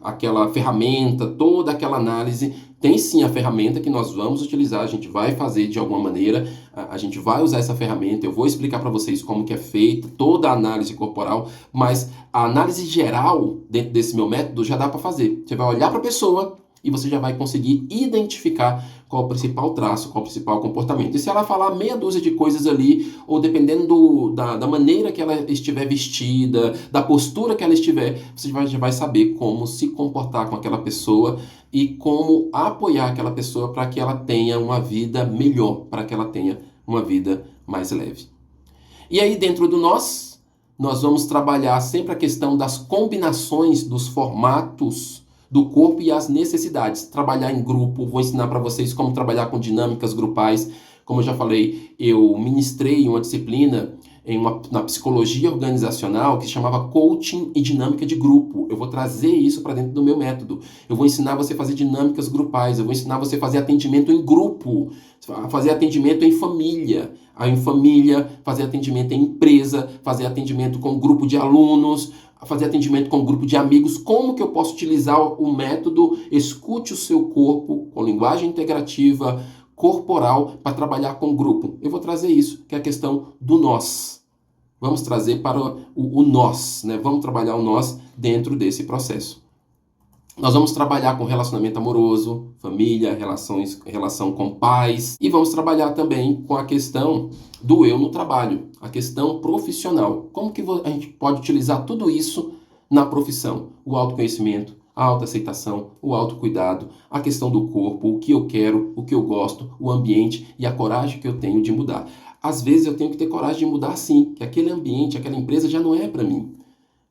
aquela ferramenta, toda aquela análise. Tem sim a ferramenta que nós vamos utilizar, a gente vai fazer de alguma maneira, a gente vai usar essa ferramenta, eu vou explicar para vocês como que é feita toda a análise corporal, mas a análise geral dentro desse meu método já dá para fazer. Você vai olhar para a pessoa e você já vai conseguir identificar qual o principal traço, qual o principal comportamento. E se ela falar meia dúzia de coisas ali, ou dependendo da maneira que ela estiver vestida, da postura que ela estiver, você já vai saber como se comportar com aquela pessoa e como apoiar aquela pessoa para que ela tenha uma vida melhor, para que ela tenha uma vida mais leve. E aí, dentro do nós vamos trabalhar sempre a questão das combinações dos formatos do corpo e as necessidades. Trabalhar em grupo, vou ensinar para vocês como trabalhar com dinâmicas grupais. Como eu já falei, eu ministrei uma disciplina na psicologia organizacional que se chamava Coaching e Dinâmica de Grupo. Eu vou trazer isso para dentro do meu método. Eu vou ensinar você a fazer dinâmicas grupais, eu vou ensinar você a fazer atendimento em grupo, a fazer atendimento em família, fazer atendimento em empresa, fazer atendimento com grupo de alunos, fazer atendimento com grupo de amigos. Como que eu posso utilizar o método Escute o Seu Corpo, com linguagem integrativa, corporal, para trabalhar com grupo? Eu vou trazer isso, que é a questão do nós. Vamos trazer para o nós, né? Vamos trabalhar o nós dentro desse processo. Nós vamos trabalhar com relacionamento amoroso, família, relação com pais, e vamos trabalhar também com a questão do eu no trabalho, a questão profissional. Como que a gente pode utilizar tudo isso na profissão? O autoconhecimento, a autoaceitação, o autocuidado, a questão do corpo, o que eu quero, o que eu gosto, o ambiente e a coragem que eu tenho de mudar. Às vezes eu tenho que ter coragem de mudar sim, que aquele ambiente, aquela empresa já não é para mim.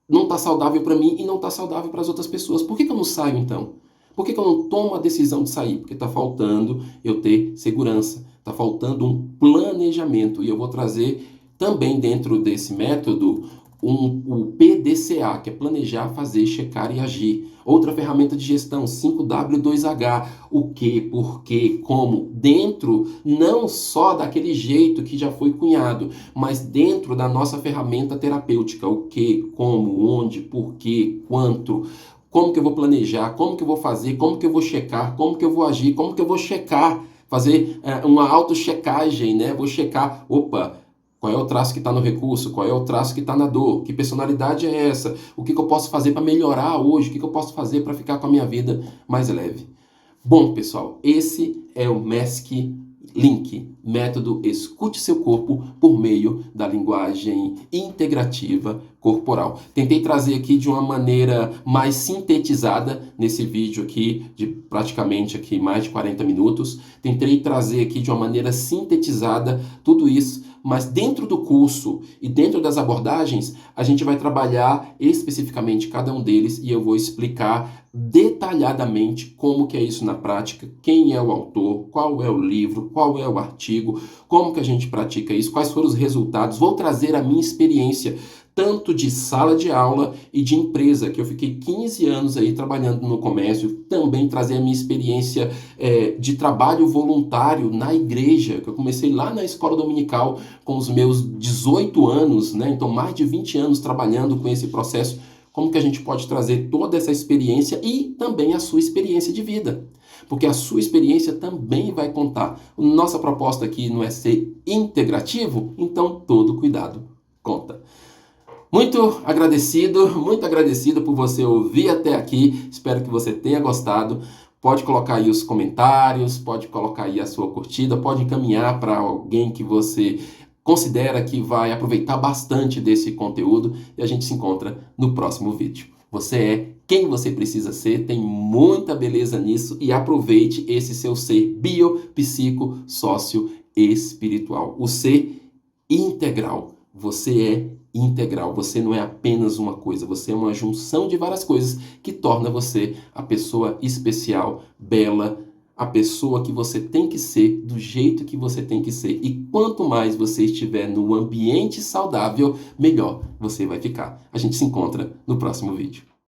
Não está saudável para mim e não está saudável para as outras pessoas. Por que eu não saio então? Por que eu não tomo a decisão de sair? Porque está faltando eu ter segurança, está faltando um planejamento. E eu vou trazer também dentro desse método o PDCA, que é planejar, fazer, checar e agir. Outra ferramenta de gestão, 5W2H, o que, por quê, como, dentro não só daquele jeito que já foi cunhado, mas dentro da nossa ferramenta terapêutica, o que, como, onde, por quê, quanto, como que eu vou planejar, como que eu vou fazer, como que eu vou checar, como que eu vou agir, como que eu vou checar, fazer uma auto-checagem, né? Vou checar, opa, qual é o traço que está no recurso? Qual é o traço que está na dor? Que personalidade é essa? O que eu posso fazer para melhorar hoje? O que eu posso fazer para ficar com a minha vida mais leve? Bom, pessoal, esse é o MESC Link, método Escute Seu Corpo por meio da linguagem integrativa corporal. Tentei trazer aqui de uma maneira mais sintetizada nesse vídeo aqui, de praticamente aqui mais de 40 minutos. Tentei trazer aqui de uma maneira sintetizada tudo isso, mas dentro do curso e dentro das abordagens, a gente vai trabalhar especificamente cada um deles e eu vou explicar detalhadamente como que é isso na prática, quem é o autor, qual é o livro, qual é o artigo, como que a gente pratica isso, quais foram os resultados. Vou trazer a minha experiência tanto de sala de aula e de empresa, que eu fiquei 15 anos aí trabalhando no comércio, também trazer a minha experiência de trabalho voluntário na igreja, que eu comecei lá na escola dominical com os meus 18 anos, né? Então mais de 20 anos trabalhando com esse processo. Como que a gente pode trazer toda essa experiência e também a sua experiência de vida? Porque a sua experiência também vai contar. Nossa proposta aqui não é ser integrativo, então todo cuidado conta. Muito agradecido por você ouvir até aqui. Espero que você tenha gostado. Pode colocar aí os comentários, pode colocar aí a sua curtida, pode encaminhar para alguém que você considera que vai aproveitar bastante desse conteúdo e a gente se encontra no próximo vídeo. Você é quem você precisa ser, tem muita beleza nisso e aproveite esse seu ser biopsico, sócio espiritual. O ser integral. Você é integral, você não é apenas uma coisa, você é uma junção de várias coisas que torna você a pessoa especial, bela, a pessoa que você tem que ser, do jeito que você tem que ser. E quanto mais você estiver no ambiente saudável, melhor você vai ficar. A gente se encontra no próximo vídeo.